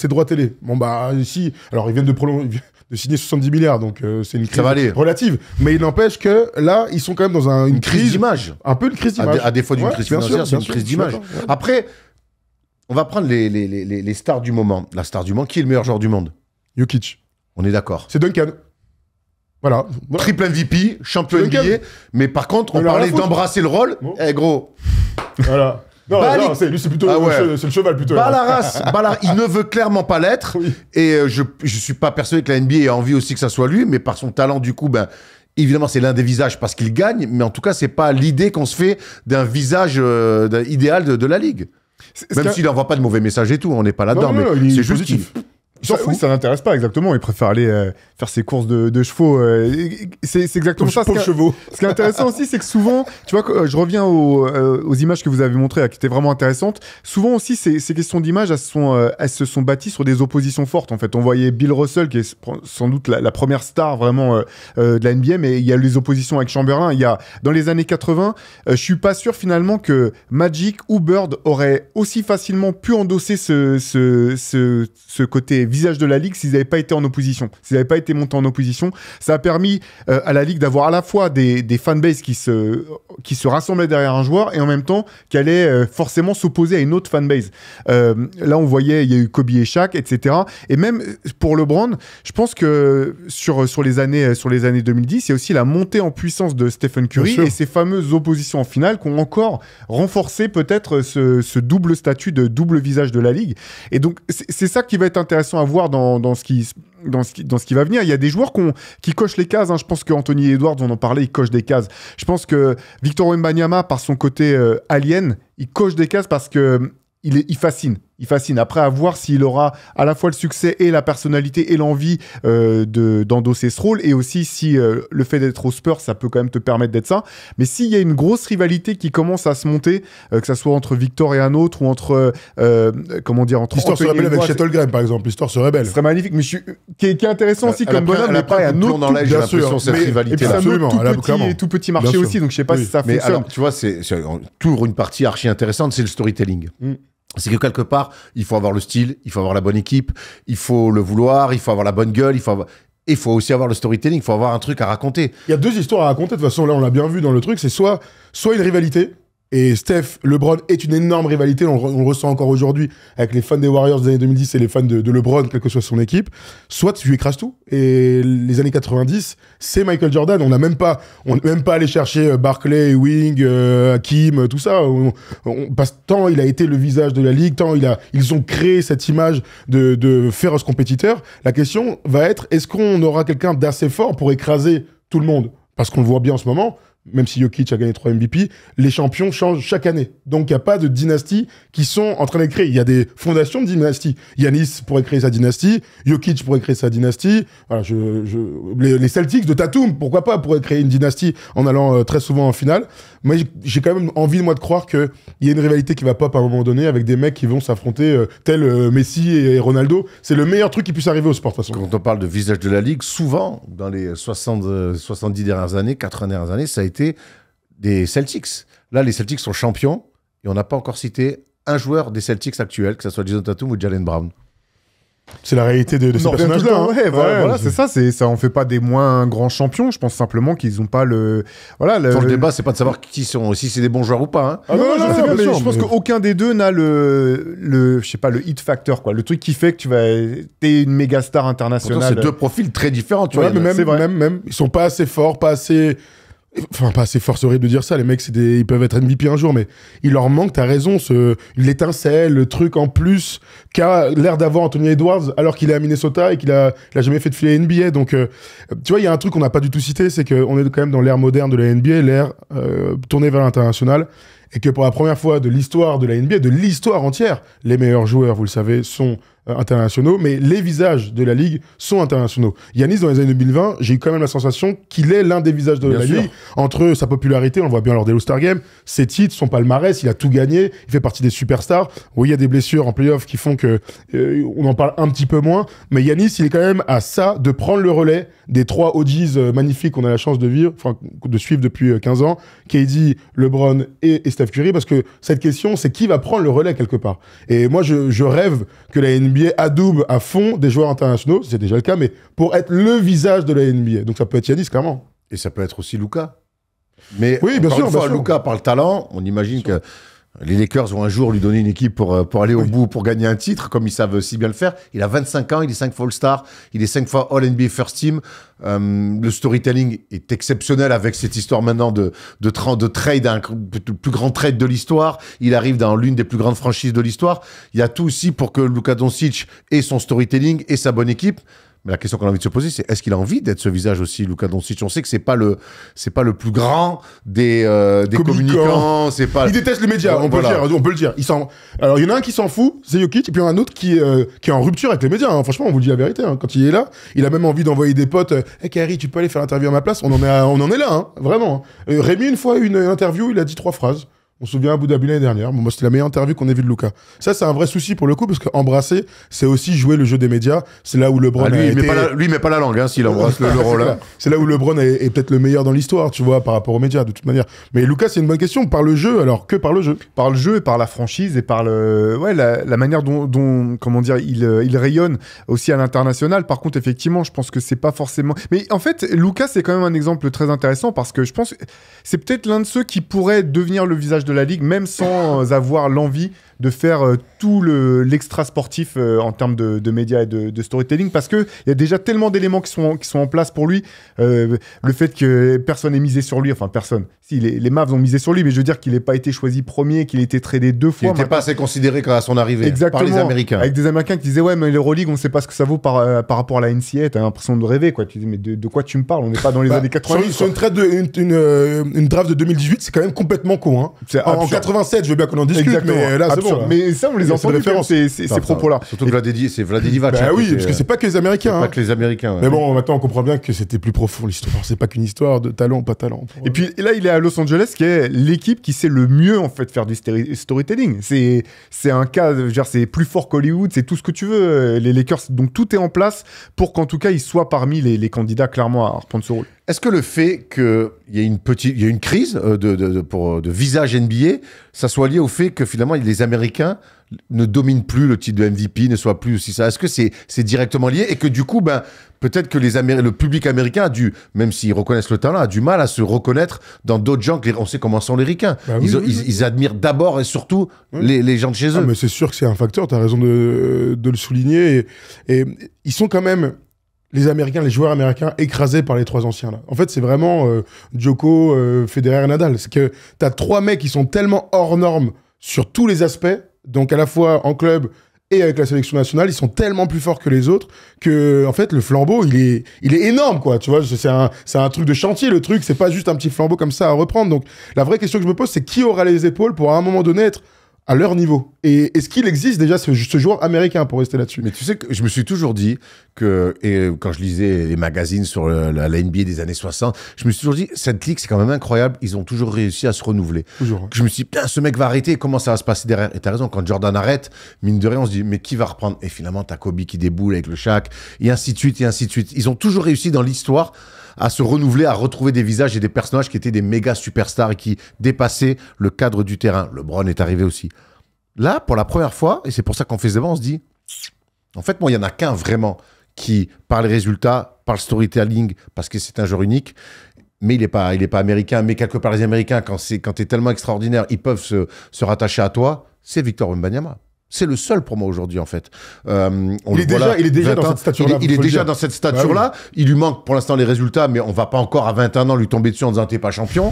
droits télé. Bon, bah, ici, alors ils viennent de signer 70 milliards, donc c'est une crise relative. Mais il n'empêche que là, ils sont quand même dans une crise d'image. Un peu une crise d'image. À défaut d'une crise financière, c'est une crise d'image. Ouais. Après, on va prendre les stars du moment. La star du moment, qui est le meilleur joueur du monde ? Jokic. On est d'accord. C'est Duncan. Voilà. Triple MVP, champion NBA. Mais par contre, on parlait d'embrasser le rôle. Bon. Eh gros. Voilà. Non, lui, c'est plutôt c'est le cheval plutôt. Il ne veut clairement pas l'être. Oui. Et je suis pas persuadé que la NBA ait envie aussi que ça soit lui, mais par son talent, du coup, évidemment, c'est l'un des visages parce qu'il gagne, mais en tout cas, c'est pas l'idée qu'on se fait d'un visage idéal de la Ligue. Même s'il n'envoie pas de mauvais messages et tout, on n'est pas là-dedans, mais c'est juste qu'il... Oui, ça l'intéresse pas exactement. Il préfère aller faire ses courses de chevaux. C'est exactement ça. Ce qui est intéressant aussi, c'est que souvent, tu vois, je reviens aux images que vous avez montrées, qui étaient vraiment intéressantes. Souvent aussi, ces questions d'images, elles se sont bâties sur des oppositions fortes. En fait, on voyait Bill Russell, qui est sans doute la première star vraiment de la NBA, mais il y a les oppositions avec Chamberlain. Il y a dans les années 80, je suis pas sûr finalement que Magic ou Bird auraient aussi facilement pu endosser ce côté visage de la Ligue s'ils n'avaient pas été en opposition, s'ils n'avaient pas été montés en opposition. Ça a permis à la Ligue d'avoir à la fois des fanbases qui se rassemblaient derrière un joueur et en même temps qui allaient forcément s'opposer à une autre fanbase. Là, on voyait, il y a eu Kobe et Shaq, etc. Et même pour LeBron, je pense que sur les années 2010, il y a aussi la montée en puissance de Stephen Curry et ces fameuses oppositions en finale qui ont encore renforcé peut-être ce double statut de double visage de la Ligue. Et donc, c'est ça qui va être intéressant à voir dans ce dans ce qui va venir. Il y a des joueurs qui cochent les cases. Hein. Je pense qu'Anthony Edwards, on en parlait, il coche des cases. Je pense que Victor Wembanyama, par son côté alien, il coche des cases parce que il fascine. Il fascine. Après, à voir s'il aura à la fois le succès et la personnalité et l'envie d'endosser ce rôle. Et aussi si le fait d'être au Spurs, ça peut quand même te permettre d'être ça. Mais s'il y a une grosse rivalité qui commence à se monter, que ça soit entre Victor et un autre, ou entre... entre l'histoire se rebelle avec Chet par exemple. L'histoire se rebelle. Ce serait magnifique. Mais qui est intéressant aussi comme bonhomme. Mais pas un autre... dans l'air, j'ai l'impression, cette rivalité. Et puis c'est un tout petit marché aussi. Donc je sais pas si ça fonctionne. Mais alors, tu vois, c'est toujours une partie archi intéressante, c'est le storytelling. C'est que quelque part, il faut avoir le style, il faut avoir la bonne équipe, il faut le vouloir, il faut avoir la bonne gueule, il faut aussi avoir le storytelling, il faut avoir un truc à raconter. Il y a 2 histoires à raconter, de toute façon, là on l'a bien vu dans le truc, c'est soit une rivalité, et Steph, LeBron est une énorme rivalité, on le ressent encore aujourd'hui avec les fans des Warriors des années 2010 et les fans de LeBron, quelle que soit son équipe, soit tu écrases tout. Et les années 90, c'est Michael Jordan, on n'est même pas allé chercher Barkley, Wing, Hakim, tout ça, parce tant il a été le visage de la ligue, tant ils ont créé cette image de féroce compétiteur. La question va être, est-ce qu'on aura quelqu'un d'assez fort pour écraser tout le monde? Parce qu'on le voit bien en ce moment, même si Jokic a gagné 3 MVP, les champions changent chaque année. Donc, il n'y a pas de dynastie qui sont en train d'être créées. Il y a des fondations de dynastie. Giannis pourrait créer sa dynastie, Jokic pourrait créer sa dynastie. Voilà, les Celtics de Tatum, pourquoi pas, pourraient créer une dynastie en allant très souvent en finale. Moi, j'ai quand même envie, moi, de croire qu'il y a une rivalité qui va pop à un moment donné avec des mecs qui vont s'affronter tels Messi et Ronaldo. C'est le meilleur truc qui puisse arriver au sport, de toute façon. Quand on parle de visage de la Ligue, souvent, dans les 70 dernières années, 80 dernières années, ça a été des Celtics. Là, les Celtics sont champions et on n'a pas encore cité un joueur des Celtics actuels, que ce soit Jason Tatum ou Jaylen Brown. C'est la réalité de ces personnages-là. Hein. Ouais, voilà, c'est ça. Ça en fait pas des moins grands champions. Je pense simplement qu'ils n'ont pas le. Voilà. Le débat, c'est pas de savoir qui sont, si c'est des bons joueurs ou pas. Hein. Ah non, je sais bien, mais je pense qu'aucun des deux n'a je sais pas, le hit factor, quoi. Le truc qui fait que t'es une méga star internationale. Pourtant, c'est 2 profils très différents, tu vois. Mais même, ils sont pas assez forts, pas assez forts, c'est horrible de dire ça, les mecs, ils peuvent être MVP un jour, mais il leur manque, t'as raison, l'étincelle, le truc en plus qu'a l'air d'avoir Anthony Edwards, alors qu'il est à Minnesota et qu'il a jamais fait de filet NBA. Donc, tu vois, il y a un truc qu'on n'a pas du tout cité, c'est qu'on est quand même dans l'ère moderne de la NBA, l'ère tournée vers l'international, et que pour la première fois de l'histoire de la NBA, de l'histoire entière, les meilleurs joueurs, vous le savez, sont internationaux, mais les visages de la Ligue sont internationaux. Giannis, dans les années 2020, j'ai eu quand même la sensation qu'il est l'un des visages de la Ligue, entre sa popularité, on le voit bien lors des All-Star Games, ses titres, son palmarès, il a tout gagné, il fait partie des superstars. Oui, il y a des blessures en play-off qui font que on en parle un petit peu moins, mais Giannis, il est quand même à ça de prendre le relais des 3 OGs magnifiques qu'on a la chance de suivre depuis 15 ans, KD, LeBron et Steph Curry, parce que cette question, c'est qui va prendre le relais quelque part. Et moi, je rêve que la NBA adoube à fond des joueurs internationaux, c'est déjà le cas, mais pour être le visage de la NBA. Donc ça peut être Giannis, clairement. Et ça peut être aussi Luka. Mais oui, bien sûr, Luka, par le talent, on imagine que les Lakers vont un jour lui donner une équipe pour aller au bout, pour gagner un titre, comme ils savent si bien le faire. Il a 25 ans, il est 5 fois All-Star, il est 5 fois All-NBA First Team. Le storytelling est exceptionnel avec cette histoire maintenant de trade, le plus grand trade de l'histoire. Il arrive dans l'une des plus grandes franchises de l'histoire. Il y a tout aussi pour que Luka Doncic ait son storytelling et sa bonne équipe. Mais la question qu'on a envie de se poser, c'est est-ce qu'il a envie d'être ce visage aussi, Luka Doncic? On sait que c'est pas le plus grand des communicants. Il déteste les médias, on peut le dire. Alors il y en a un qui s'en fout, c'est Jokic, et puis il y en a un autre qui est en rupture avec les médias. Hein. Franchement, on vous dit la vérité. Hein. Quand il est là, il a même envie d'envoyer des potes. Hey Kyrie, tu peux aller faire l'interview à ma place? On en est là, hein, vraiment. Rémi, une fois, une interview, il a dit 3 phrases. On se souvient à Abu Dhabi l'année dernière. Bon, moi, c'était la meilleure interview qu'on ait vue de Luka. Ça, c'est un vrai souci pour le coup, parce qu'embrasser, c'est aussi jouer le jeu des médias. C'est là où LeBron il met pas la langue, hein, s'il embrasse le rôle. C'est là où LeBron est peut-être le meilleur dans l'histoire, tu vois, par rapport aux médias, de toute manière. Mais Luka, c'est une bonne question. Par le jeu, alors que par le jeu? Par le jeu et par la franchise et par la manière dont comment dire, il rayonne aussi à l'international. Par contre, effectivement, je pense que c'est pas forcément... Mais en fait, Luka, c'est quand même un exemple très intéressant parce que je pense que c'est peut-être l'un de ceux qui pourrait devenir le visage de la Ligue, même sans avoir l'envie de faire tout l'extra sportif en termes de médias et de storytelling, parce qu'il y a déjà tellement d'éléments qui sont en place pour lui. Le fait que personne n'ait misé sur lui, enfin personne. Si, les Mavs ont misé sur lui, mais je veux dire qu'il n'ait pas été choisi premier, qu'il ait été tradé 2 fois. Il n'était pas assez considéré à son arrivée Exactement, par les Américains. Avec des Américains qui disaient, ouais, mais l'Euroleague, on ne sait pas ce que ça vaut par rapport à la NCAA, t'as l'impression de rêver, quoi. Tu dis, mais de quoi tu me parles? On n'est pas dans les années 90. Sur une draft de 2018, c'est quand même complètement con. Hein. En 87, je veux bien qu'on en discute, exactement, mais là, c'est bon. Là. Mais ça, on les entend ces propos-là. Surtout que c'est Vlade Divac. Bah oui, parce que c'est pas que les Américains. Pas que les Américains. Ouais. Mais bon, maintenant, on comprend bien que c'était plus profond, l'histoire. C'est pas qu'une histoire de talent ou pas talent. Et puis là, il est à Los Angeles, qui est l'équipe qui sait le mieux, en fait, faire du storytelling. C'est un cas, c'est plus fort qu'Hollywood, c'est tout ce que tu veux, les Lakers. Donc tout est en place pour qu'en tout cas, ils soient parmi les candidats clairement à reprendre ce rôle. Est-ce que le fait qu'il y ait une crise de visage NBA, ça soit lié au fait que finalement les Américains ne dominent plus le titre de MVP, ne soit plus aussi ça? Est-ce que c'est directement lié et que du coup, peut-être que le public américain a dû, même s'ils reconnaissent le talent, a du mal à se reconnaître dans d'autres gens on sait comment sont les Ricains. Ils admirent d'abord et surtout les gens de chez eux. Mais c'est sûr que c'est un facteur, tu as raison de le souligner. Et ils sont quand même... les joueurs américains écrasés par les 3 anciens là. En fait, c'est vraiment Djoko, Federer et Nadal. C'est que t'as 3 mecs qui sont tellement hors normes sur tous les aspects, donc à la fois en club et avec la sélection nationale, ils sont tellement plus forts que les autres que en fait le flambeau il est énorme quoi. Tu vois, c'est un truc de chantier. Le truc, c'est pas juste un petit flambeau comme ça à reprendre. Donc la vraie question que je me pose, c'est qui aura les épaules pour à un moment donné être à leur niveau. Et est-ce qu'il existe déjà ce joueur américain pour rester là-dessus? Mais tu sais que je me suis toujours dit que, et quand je lisais les magazines sur la NBA des années 60, je me suis toujours dit, cette ligue, c'est quand même incroyable, ils ont toujours réussi à se renouveler. Toujours. Je me suis dit, putain, ce mec va arrêter, comment ça va se passer derrière? Et t'as raison, quand Jordan arrête, mine de rien, on se dit, mais qui va reprendre? Et finalement, t'as Kobe qui déboule avec le Shaq, et ainsi de suite, et ainsi de suite. Ils ont toujours réussi dans l'histoire à se renouveler, à retrouver des visages et des personnages qui étaient des méga superstars et qui dépassaient le cadre du terrain. LeBron est arrivé aussi. Là, pour la première fois, et c'est pour ça qu'on fait ce débat, on se dit, en fait, moi, il n'y en a qu'un vraiment qui, par les résultats, par le storytelling, parce que c'est un joueur unique, mais il n'est pas américain, mais quelque part, les Américains, quand tu es tellement extraordinaire, ils peuvent se rattacher à toi, c'est Victor Wembanyama. C'est le seul pour moi aujourd'hui, en fait. Il est déjà dans cette stature-là. Il est déjà dans cette stature-là. Oui. Il lui manque pour l'instant les résultats, mais on ne va pas encore à 21 ans lui tomber dessus en disant t'es pas champion.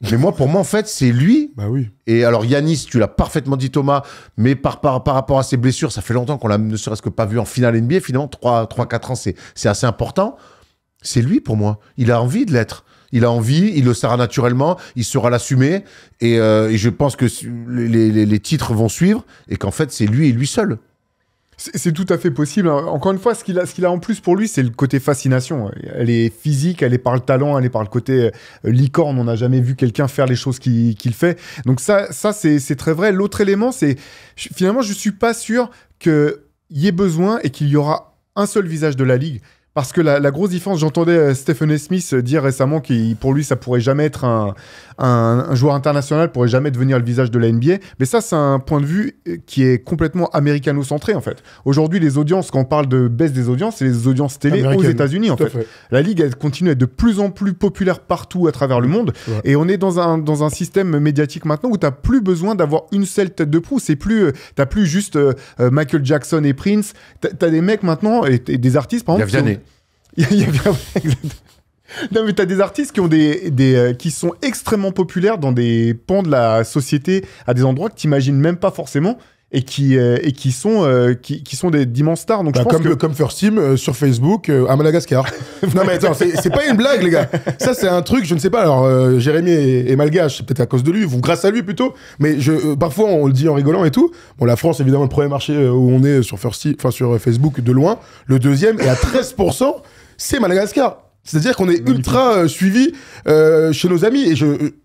Mais pour moi, en fait, c'est lui. Bah oui. Et alors, Giannis, tu l'as parfaitement dit, Thomas, mais par rapport à ses blessures, ça fait longtemps qu'on l'a ne serait-ce que pas vu en finale NBA. Finalement, 3-4 ans, c'est assez important. C'est lui, pour moi. Il a envie de l'être. Il a envie, il le sera naturellement, il saura l'assumer. Et je pense que les titres vont suivre et qu'en fait, c'est lui et lui seul. C'est tout à fait possible. Encore une fois, ce qu'il a en plus pour lui, c'est le côté fascination. Elle est physique, elle est par le talent, elle est par le côté licorne. On n'a jamais vu quelqu'un faire les choses qu'il fait. Donc ça c'est très vrai. L'autre élément, c'est finalement, je suis pas sûr qu'il y ait besoin et qu'il y aura un seul visage de la ligue. Parce que la grosse différence, j'entendais Stephen A. Smith dire récemment que pour lui, ça pourrait jamais être un joueur international, pourrait jamais devenir le visage de la NBA. Mais ça, c'est un point de vue qui est complètement américano-centré, en fait. Aujourd'hui, les audiences, quand on parle de baisse des audiences, c'est les audiences télé aux États-Unis, en fait. La ligue, elle continue à être de plus en plus populaire partout à travers le monde. Ouais. Et on est dans un système médiatique maintenant où tu n'as plus besoin d'avoir une seule tête de proue. Tu n'as plus juste Michael Jackson et Prince. Tu as des mecs maintenant, et des artistes, par exemple. Non, mais t'as des artistes qui ont qui sont extrêmement populaires dans des pans de la société à des endroits que t'imagines même pas forcément et qui sont d'immenses stars. Donc je pense comme First Team sur Facebook à Madagascar. Non mais attends, c'est pas une blague les gars. Ça c'est un truc, je ne sais pas. Alors Jérémy est malgache, c'est peut-être à cause de lui, ou grâce à lui plutôt. Mais parfois on le dit en rigolant et tout. Bon, la France évidemment le premier marché où on est sur sur Facebook de loin. Le deuxième est à 13%. C'est Madagascar. C'est-à-dire qu'on est ultra suivi chez nos amis et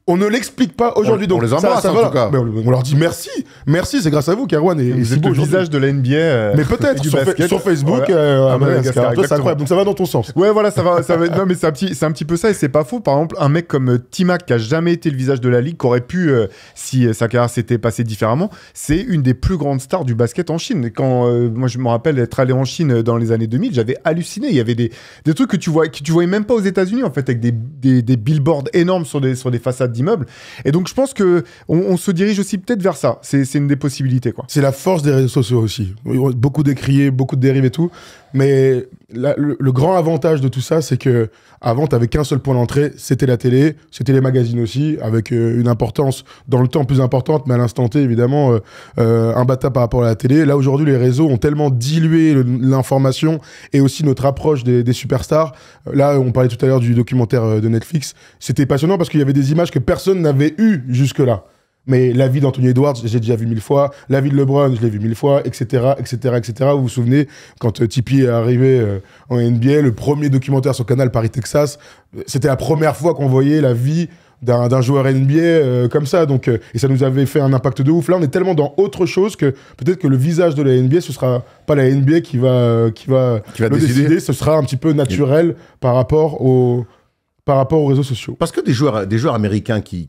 on ne l'explique pas aujourd'hui. On les embrasse en tout cas. On leur dit merci, c'est grâce à vous qu'Erwan est si beau le visage de la NBA. Mais peut-être sur Facebook à Madagascar. C'est incroyable. Donc ça va dans ton sens. Ouais, voilà, ça va. Non, mais c'est un petit peu ça et c'est pas faux. Par exemple, un mec comme T-Mac qui a jamais été le visage de la ligue, qui aurait pu, si sa carrière s'était passée différemment, c'est une des plus grandes stars du basket en Chine. Et quand moi je me rappelle être allé en Chine dans les années 2000, j'avais halluciné. Il y avait des trucs que tu voyais même pas aux États-Unis en fait, avec des billboards énormes sur des façades d'immeuble. Et donc je pense que on se dirige aussi peut-être vers ça. C'est une des possibilités, quoi. C'est la force des réseaux sociaux aussi. Beaucoup décriés, beaucoup de dérives et tout. Mais le grand avantage de tout ça, c'est que avant, tu n'avais qu'un seul point d'entrée, c'était la télé, c'était les magazines aussi, avec une importance dans le temps plus importante, mais à l'instant T, évidemment, imbattable par rapport à la télé. Là, aujourd'hui, les réseaux ont tellement dilué l'information et aussi notre approche des superstars. Là, on parlait tout à l'heure du documentaire de Netflix. C'était passionnant parce qu'il y avait des images que personne n'avait eues jusque-là. Mais la vie d'Anthony Edwards, j'ai déjà vu 1000 fois. La vie de LeBron, je l'ai vu 1000 fois, etc., etc., etc. Vous vous souvenez, quand Tipeee est arrivé en NBA, le premier documentaire sur Canal Paris-Texas, c'était la première fois qu'on voyait la vie d'un joueur NBA comme ça. Donc, et ça nous avait fait un impact de ouf. Là, on est tellement dans autre chose que peut-être que le visage de la NBA, ce sera pas la NBA qui va le décider. Ce sera un petit peu naturel par rapport aux réseaux sociaux. Parce que des joueurs américains qui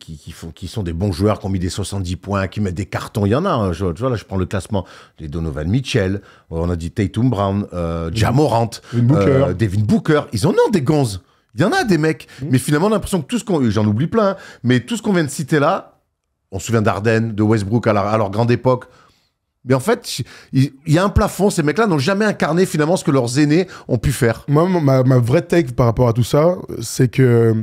sont des bons joueurs, qui ont mis des 70 points, qui mettent des cartons, il y en a. Hein. Tu vois, là, je prends le classement des Donovan Mitchell, on a dit Tatum Brown, Ja Morant, Devin Booker. Ils en ont des gonzes. Il y en a des mecs. Mais finalement, on a l'impression que tout ce qu'on... J'en oublie plein. Mais tout ce qu'on vient de citer là, on se souvient d'Harden, de Westbrook à leur grande époque. Mais en fait, il y a un plafond. Ces mecs-là n'ont jamais incarné finalement ce que leurs aînés ont pu faire. Moi, ma vraie take par rapport à tout ça, c'est que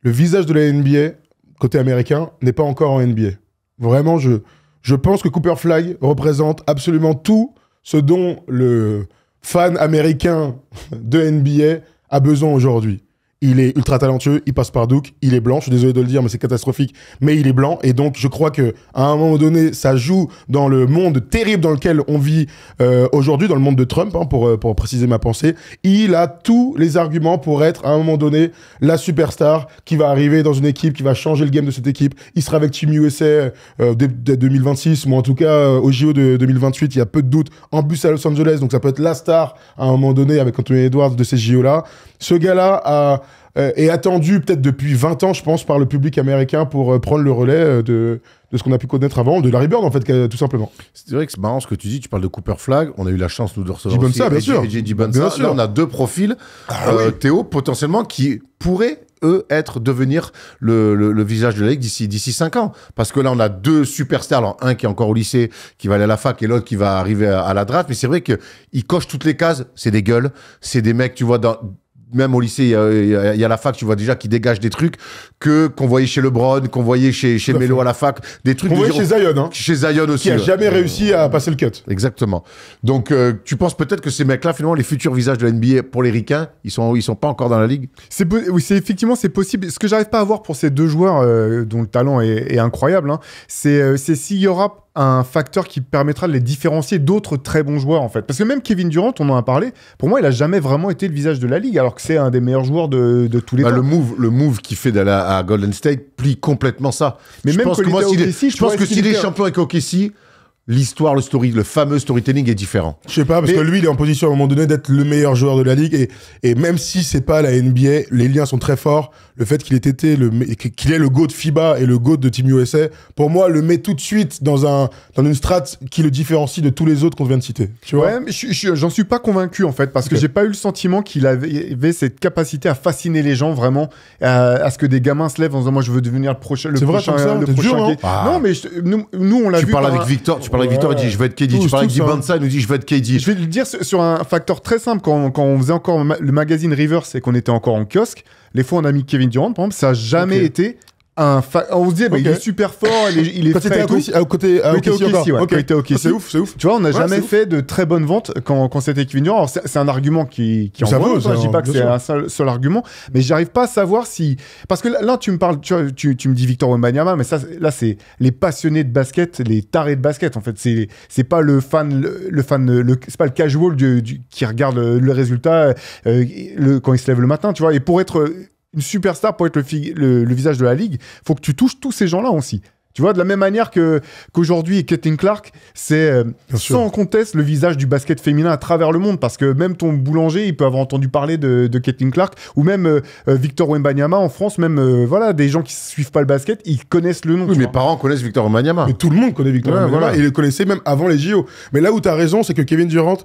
le visage de la NBA, côté américain, n'est pas encore en NBA. Vraiment, je pense que Cooper Flag représente absolument tout ce dont le fan américain de NBA a besoin aujourd'hui. Il est ultra talentueux, il passe par Duke, il est blanc, je suis désolé de le dire, mais c'est catastrophique, mais il est blanc, et donc je crois que à un moment donné, ça joue dans le monde terrible dans lequel on vit aujourd'hui, dans le monde de Trump, hein, pour préciser ma pensée. Il a tous les arguments pour être, à un moment donné, la superstar qui va arriver dans une équipe, qui va changer le game de cette équipe. Il sera avec Team USA dès 2026, ou en tout cas au JO de 2028, il y a peu de doute, en bus à Los Angeles, donc ça peut être la star, à un moment donné, avec Anthony Edwards de ces JO-là. Ce gars-là est attendu peut-être depuis 20 ans, je pense, par le public américain pour prendre le relais de ce qu'on a pu connaître avant, de Larry Bird, en fait, tout simplement. C'est vrai que c'est marrant ce que tu dis, tu parles de Cooper Flag, on a eu la chance, nous, de recevoir J-Bonsa, bien sûr. J-Bonsa. Là, on a deux profils, oui. Théo, potentiellement, qui pourraient, eux, devenir le visage de la Ligue d'ici 5 ans. Parce que là, on a deux superstars, alors un qui est encore au lycée, qui va aller à la fac, et l'autre qui va arriver à la draft, mais c'est vrai qu'ils cochent toutes les cases, c'est des gueules, c'est des mecs, tu vois, même au lycée, il y a la fac, tu vois déjà, qui dégage des trucs qu'on voyait chez LeBron, qu'on voyait chez Melo à la fac, des trucs... Qu'on voyait chez Zion, hein. Chez Zion aussi. Qui a jamais réussi à passer le cut. Exactement. Donc, tu penses peut-être que ces mecs-là, finalement, les futurs visages de la NBA pour les ricains, ils sont pas encore dans la ligue? Oui, effectivement, c'est possible. Ce que j'arrive pas à voir pour ces deux joueurs, dont le talent est incroyable, hein, c'est s'il y aura un facteur qui permettra de les différencier d'autres très bons joueurs, en fait. Parce que même Kevin Durant, on en a parlé, pour moi, il a jamais vraiment été le visage de la ligue, alors que c'est un des meilleurs joueurs de tous les temps. Le move qu'il fait d'aller à Golden State plie complètement ça. Mais même quand il était à OKC, je pense que s'il est champion avec OKC, l'histoire, le fameux storytelling est différent. Je sais pas, parce que lui, il est en position à un moment donné d'être le meilleur joueur de la ligue. Et même si c'est pas la NBA, les liens sont très forts. Le fait qu'il ait été qu'il ait le GOAT FIBA et le GOAT de Team USA, pour moi, le met tout de suite dans une strate qui le différencie de tous les autres qu'on vient de citer. Tu vois? Ouais, mais j'en suis pas convaincu, en fait, parce que j'ai pas eu le sentiment qu'il avait cette capacité à fasciner les gens, vraiment, à ce que des gamins se lèvent en disant, moi, je veux devenir le prochain. Non, mais nous, on l'a vu. Tu parles avec Victor, il dit, je veux être KD. Tu parles avec J-Bonsa, il nous dit, je veux être KD. Je vais le dire sur un facteur très simple, quand on faisait encore le magazine Rivers et qu'on était encore en kiosque, les fois on a mis Kevin Durant, par exemple, ça n'a jamais été on se dit, il est super fort, il est frais et tout. Côté OKC, c'est ouf. Tu vois, on n'a jamais fait de très bonnes ventes quand c'était Kevin Durant. Alors, c'est un argument qui en vaut. Je dis pas que c'est un seul argument, mais j'arrive pas à savoir si... Parce que là, tu me parles, tu me dis Victor Wembanyama, mais ça, là, c'est les passionnés de basket, les tarés de basket, en fait. C'est pas le fan, c'est pas le casual qui regarde le résultat quand il se lève le matin, tu vois. Et pour être une superstar, pour être le visage de la ligue, faut que tu touches tous ces gens-là aussi. Tu vois, de la même manière qu'aujourd'hui, Caitlin Clark, c'est sans conteste le visage du basket féminin à travers le monde, parce que même ton boulanger, il peut avoir entendu parler de Caitlin Clark, ou même Victor Wembanyama en France, même des gens qui suivent pas le basket, ils connaissent le nom. Oui, mes parents connaissent Victor Wembanyama. Mais tout le monde connaît Victor Wembanyama, voilà. Et il le connaissait même avant les JO. Mais là où tu as raison, c'est que Kevin Durant,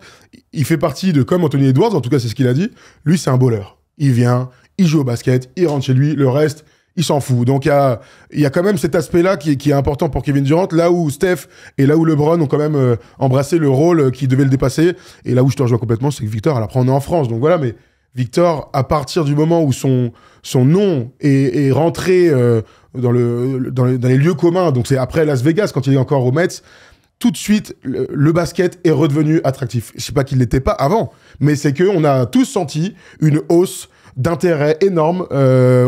il fait partie de, comme Anthony Edwards, en tout cas c'est ce qu'il a dit, lui c'est un bowler. Il vient, il joue au basket, il rentre chez lui, le reste, il s'en fout. Donc il y a quand même cet aspect-là qui est important pour Kevin Durant, là où Steph et là où LeBron ont quand même embrassé le rôle qui devait le dépasser. Et là où je te rejoins complètement, c'est que Victor, après on est en France, donc voilà, mais Victor, à partir du moment où son nom est rentré dans les lieux communs, donc c'est après Las Vegas, quand il est encore aux Mets, tout de suite, le basket est redevenu attractif. Je sais pas qu'il l'était pas avant, mais c'est qu'on a tous senti une hausse d'intérêt énorme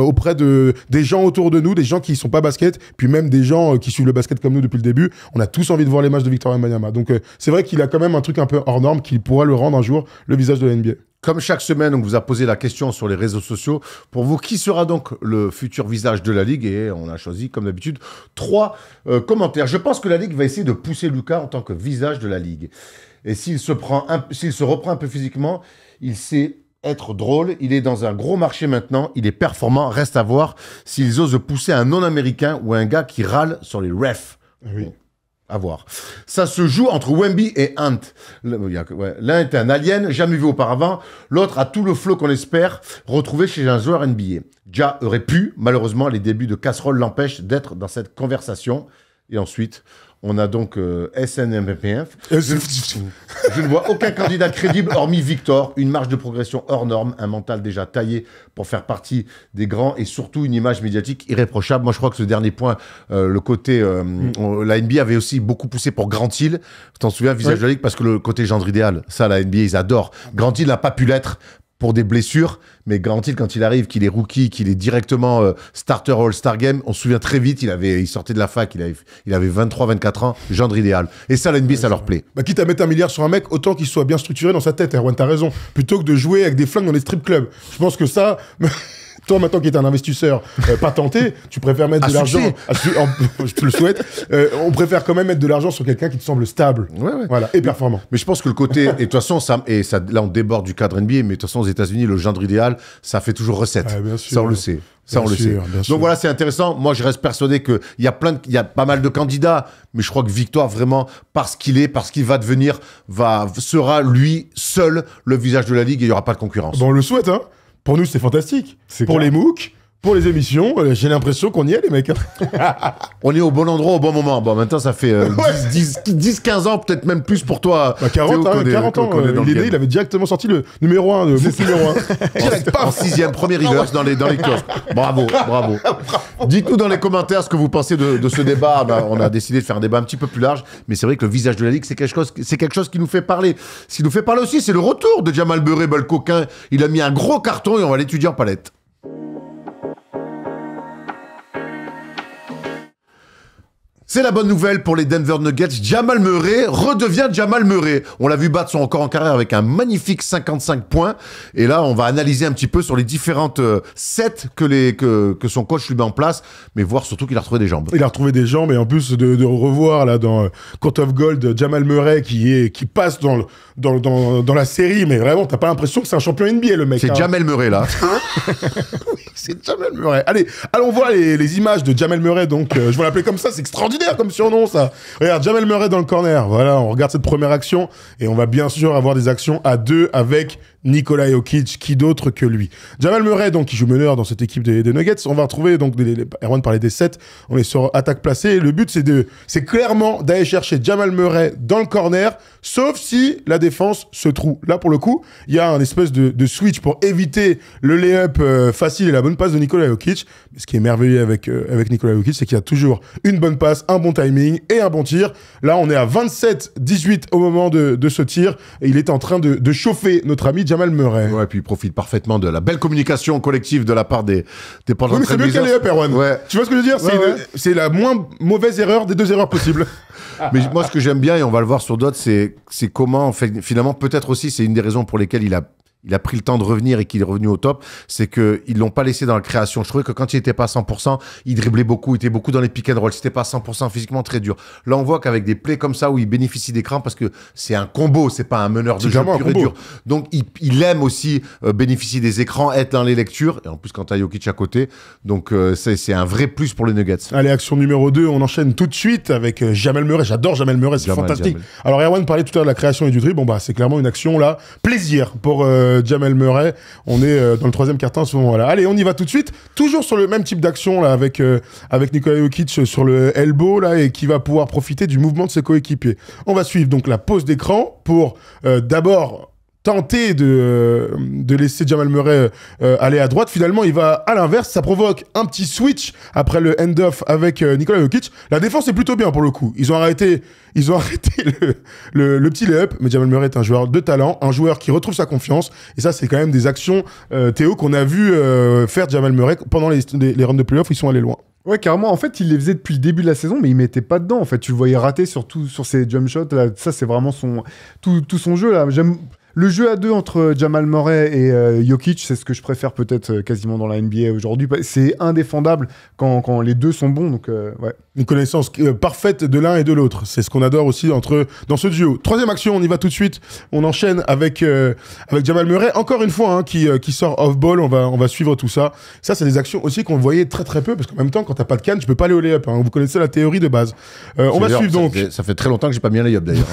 auprès des gens autour de nous, des gens qui sont pas basket, puis même des gens qui suivent le basket comme nous depuis le début. On a tous envie de voir les matchs de Victor Wembanyama. Donc c'est vrai qu'il a quand même un truc un peu hors norme qui pourra le rendre un jour le visage de la NBA. Comme chaque semaine, on vous a posé la question sur les réseaux sociaux. Pour vous, qui sera donc le futur visage de la Ligue? Et on a choisi, comme d'habitude, 3 commentaires. Je pense que la Ligue va essayer de pousser Lucas en tant que visage de la Ligue. Et s'il se reprend un peu physiquement, il sait être drôle. Il est dans un gros marché maintenant. Il est performant. Reste à voir s'ils osent pousser un non-américain ou un gars qui râle sur les refs. Oui. À voir. Ça se joue entre Wemby et Ant. L'un est un alien, jamais vu auparavant. L'autre a tout le flow qu'on espère retrouver chez un joueur NBA. Ja aurait pu, malheureusement, les débuts de casserole l'empêchent d'être dans cette conversation. Et ensuite, on a donc SNMPF. Je ne vois aucun candidat crédible hormis Victor. Une marge de progression hors norme, un mental déjà taillé pour faire partie des grands et surtout une image médiatique irréprochable. Moi, je crois que ce dernier point, le côté... la NBA avait aussi beaucoup poussé pour Grant Hill. Tu t'en souviens, visage de la Ligue, parce que le côté gendre idéal, ça, la NBA, ils adorent. Grant Hill n'a pas pu l'être pour des blessures, mais Grant Hill, quand il arrive, qu'il est rookie, qu'il est directement starter All-Star Game, on se souvient très vite, il sortait de la fac, il avait 23-24 ans, gendre idéal. Et ça, la NBA, ça leur plaît. Bah, quitte à mettre 1 milliard sur un mec, autant qu'il soit bien structuré dans sa tête, Erwan, t'as raison. Plutôt que de jouer avec des flingues dans les strip clubs. Je pense que ça... Toi, maintenant qui es un investisseur patenté, tu préfères mettre de l'argent... je te le souhaite. On préfère quand même mettre de l'argent sur quelqu'un qui te semble stable. Ouais. Voilà, et performant. Mais je pense que le côté... Et de toute façon, là, on déborde du cadre NBA, mais de toute façon, aux États-Unis, le gendre idéal, ça fait toujours recette. Bien sûr. Ça, on le sait. Ça, on le sait. Donc voilà, c'est intéressant. Moi, je reste persuadé qu'il y a pas mal de candidats, mais je crois que Victor, vraiment, parce qu'il va devenir, sera lui seul le visage de la Ligue et il n'y aura pas de concurrence. Bon, on le souhaite, hein. Pour nous, c'est fantastique. Pour clair. les MOOC, pour les émissions, j'ai l'impression qu'on y est, les mecs. On est au bon endroit, au bon moment. Bon, maintenant, ça fait 10-15 ans, peut-être même plus pour toi. 40 ans. Il avait directement sorti le numéro 1 de MOOC numéro 1. Direct, en 6e, premier reverse dans les kiosques. Bravo. Dites-nous dans les commentaires ce que vous pensez de ce débat. On a décidé de faire un débat un petit peu plus large, mais c'est vrai que le visage de la Ligue, c'est quelque chose qui nous fait parler. Ce qui nous fait parler aussi, c'est le retour de Jamal Murray, le coquin. Il a mis un gros carton et on va l'étudier en palette. C'est la bonne nouvelle pour les Denver Nuggets. Jamal Murray redevient Jamal Murray. On l'a vu battre son record en carrière avec un magnifique 55 points. Et là, on va analyser un petit peu sur les différentes sets que son coach lui met en place, mais voir surtout qu'il a retrouvé des jambes. Il a retrouvé des jambes et en plus de revoir là dans Court of Gold Jamal Murray qui passe dans la série, mais vraiment, t'as pas l'impression que c'est un champion NBA le mec. C'est Jamal Murray là. Oui, c'est Jamal Murray. Allez, allons voir les images de Jamal Murray. Donc, je vais l'appeler comme ça, c'est extraordinaire comme surnom ça. Regarde, Jamal Murray dans le corner. Voilà, on regarde cette première action et on va bien sûr avoir des actions à 2 avec Nikola Jokic, qui d'autre que lui. Jamal Murray, donc, qui joue meneur dans cette équipe des Nuggets. On va retrouver, donc, Erwan parlait des 7. On est sur attaque placée. Le but, c'est clairement d'aller chercher Jamal Murray dans le corner, sauf si la défense se trouve. Là, pour le coup, il y a un espèce de switch pour éviter le lay-up facile et la bonne passe de Nikola Jokic. Mais ce qui est merveilleux avec Nikola Jokic, c'est qu'il y a toujours une bonne passe, un bon timing et un bon tir. Là, on est à 27-18 au moment de ce tir et il est en train de chauffer notre ami Jamal Murray. Ouais, puis il profite parfaitement de la belle communication collective de la part des pendant oui, mais c'est mieux qu'un lay-up, Erwan. Ouais. Tu vois ce que je veux dire? C'est la moins mauvaise erreur des 2 erreurs possibles. Mais moi, ce que j'aime bien, et on va le voir sur d'autres, c'est comment, finalement, peut-être aussi, c'est une des raisons pour lesquelles il a pris le temps de revenir et qu'il est revenu au top, c'est qu'ils l'ont pas laissé dans la création. Je trouvais que quand il était pas à 100%, il driblait beaucoup, il était beaucoup dans les pick and roll. C'était pas à 100% physiquement très dur. Là, on voit qu'avec des plays comme ça où il bénéficie d'écran parce que c'est un combo, c'est pas un meneur de jeu pur et dur. Donc, il aime aussi bénéficier des écrans, être dans les lectures. Et en plus, quand t'as Jokic à côté. Donc, c'est un vrai plus pour les Nuggets. Allez, action numéro 2, on enchaîne tout de suite avec Jamal Murray. J'adore Jamal Murray, c'est fantastique. Jamal. Alors, Erwan parlait tout à l'heure de la création et du dribble. Bon, bah, c'est clairement une action là. Plaisir pour Jamal Murray. On est dans le troisième quart-temps à ce moment-là. Allez, on y va tout de suite. Toujours sur le même type d'action là, avec Nikola Jokic sur le elbow là, et qui va pouvoir profiter du mouvement de ses coéquipiers. On va suivre donc la pause d'écran pour d'abord tenter de laisser Jamal Murray aller à droite. Finalement, il va à l'inverse. Ça provoque un petit switch après le end-off avec Nikola Jokic. La défense est plutôt bien pour le coup. Ils ont arrêté le petit lay-up. Mais Jamal Murray est un joueur de talent, un joueur qui retrouve sa confiance. Et ça, c'est quand même des actions, Théo, qu'on a vu faire Jamal Murray pendant les rounds de playoff. Ils sont allés loin. Ouais, carrément. En fait, il les faisait depuis le début de la saison, mais il mettait pas dedans. En fait, tu le voyais rater sur ses jump shots. Là. Ça, c'est vraiment tout son jeu. Là. J'aime le jeu à deux entre Jamal Murray et Jokic. C'est ce que je préfère peut-être quasiment dans la NBA aujourd'hui. C'est indéfendable quand les deux sont bons. Donc, ouais. Une connaissance parfaite de l'un et de l'autre. C'est ce qu'on adore aussi dans ce duo. Troisième action, on y va tout de suite. On enchaîne avec Jamal Murray. Encore une fois, qui sort off-ball. On va suivre tout ça. Ça, c'est des actions aussi qu'on voyait très très peu. Parce qu'en même temps, quand t'as pas de canne, tu peux pas aller au lay-up. Vous connaissez la théorie de base. On va suivre donc. Ça fait très longtemps que j'ai pas mis un lay-up d'ailleurs.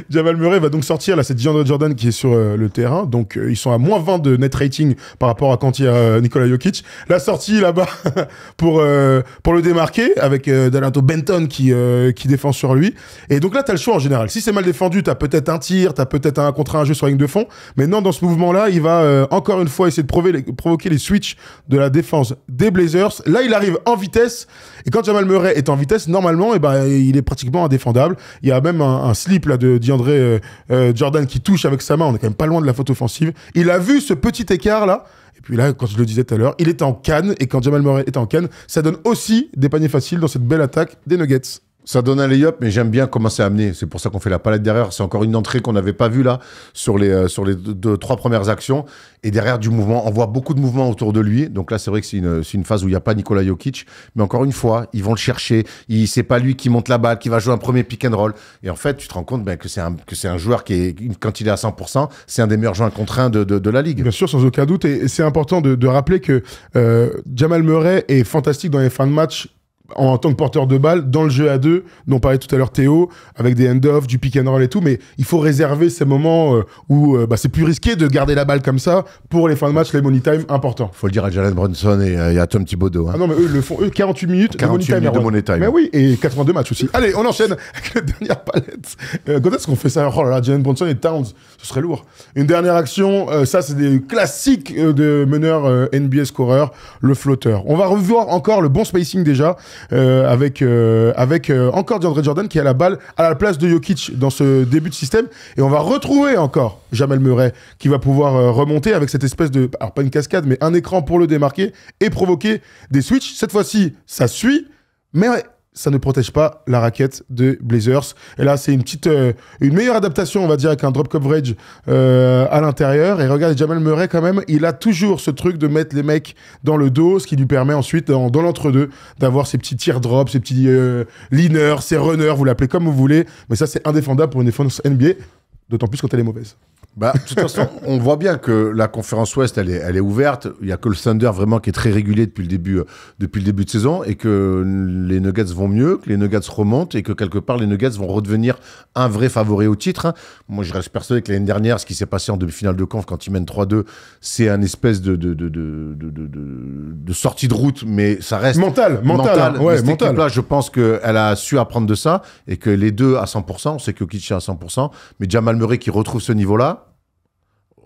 Jamal Murray va donc sortir. Là, c'est DeAndre Jordan qui est sur le terrain. Donc, ils sont à moins 20 de net rating par rapport à quand il y a Nikola Jokic. La sortie là-bas pour le démarquer avec Dalanto Benton qui défend sur lui. Et donc là, t'as le choix en général. Si c'est mal défendu, t'as peut-être un tir, t'as peut-être un contre un jeu sur la ligne de fond. Mais non, dans ce mouvement-là, il va encore une fois essayer de provoquer les switches de la défense des Blazers. Là, il arrive en vitesse. Et quand Jamal Murray est en vitesse, normalement, il est pratiquement indéfendable. Il y a même un slip là de DeAndre Jordan qui touche avec sa main. On est quand même pas loin de la faute offensive. Il a vu ce petit écart là. Et puis là, quand je le disais tout à l'heure, il était en canne. Et quand Jamal Murray est en canne, ça donne aussi des paniers faciles dans cette belle attaque des Nuggets. Ça donne un lay-up, mais j'aime bien comment c'est amené. C'est pour ça qu'on fait la palette derrière. C'est encore une entrée qu'on n'avait pas vue là sur les trois premières actions. Et derrière du mouvement, on voit beaucoup de mouvements autour de lui. Donc là, c'est vrai que c'est une phase où il n'y a pas Nikola Jokic. Mais encore une fois, ils vont le chercher. C'est pas lui qui monte la balle, qui va jouer un premier pick and roll. Et en fait, tu te rends compte que c'est un joueur qui quand il est à 100%, c'est un des meilleurs joueurs contre un de la ligue. Bien sûr, sans aucun doute. Et c'est important de rappeler que Jamal Murray est fantastique dans les fins de match en tant que porteur de balle, dans le jeu à deux, dont parlait tout à l'heure Théo, avec des end-off, du pick and roll et tout, mais il faut réserver ces moments où c'est plus risqué de garder la balle comme ça pour les fins de match, les money time importants. Faut le dire à Jalen Brunson et à Tom Thibodeau. Hein. Ah non, mais eux le font, 48 minutes, 48 minutes de money time. Mais oui, et 82 matchs aussi. Allez, on enchaîne avec la dernière palette. Quand est-ce qu'on fait ça? Oh là là, Jalen Brunson et Towns, ce serait lourd. Une dernière action, ça c'est des classiques de meneurs NBA scoreurs, le flotteur. On va revoir encore le bon spacing déjà, avec encore DeAndre Jordan qui a la balle à la place de Jokic dans ce début de système, et on va retrouver encore Jamal Murray qui va pouvoir remonter avec cette espèce de, alors pas une cascade mais un écran pour le démarquer et provoquer des switches. Cette fois-ci ça suit, mais ça ne protège pas la raquette de Blazers. Et là, c'est une meilleure adaptation, on va dire, avec un drop coverage à l'intérieur. Et regardez, Jamal Murray, quand même, il a toujours ce truc de mettre les mecs dans le dos, ce qui lui permet ensuite, dans l'entre-deux, d'avoir ces petits teardrops, ces petits leaners, ces runners, vous l'appelez comme vous voulez. Mais ça, c'est indéfendable pour une défense NBA, d'autant plus quand elle est mauvaise. Bah, de toute façon, on voit bien que la conférence Ouest, elle est ouverte. Il y a que le Thunder vraiment qui est très régulier depuis le début de saison, et que les Nuggets vont mieux, que les Nuggets remontent, et que quelque part les Nuggets vont redevenir un vrai favori au titre. Moi, je reste persuadé que l'année dernière, ce qui s'est passé en demi-finale de conf quand ils mènent 3-2, c'est un espèce de sortie de route, mais ça reste mental. Ouais, cette équipe-là, je pense qu'elle a su apprendre de ça, et que les deux à 100%, on sait que Jokic est à 100%, mais Jamal Murray qui retrouve ce niveau-là,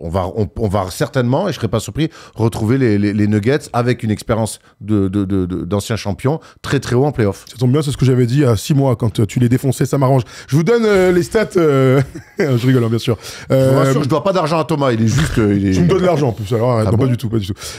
on va certainement, et je ne serais pas surpris, retrouver les Nuggets avec une expérience d'anciens champions très très haut en playoff. Ça tombe bien, c'est ce que j'avais dit à 6 mois quand tu les défonçais, ça m'arrange. Je vous donne les stats. Je rigole, hein, bien sûr. Je vous rassure, je ne dois pas d'argent à Thomas, il est juste. Tu me donnes de l'argent en plus, alors non, bon? pas du tout.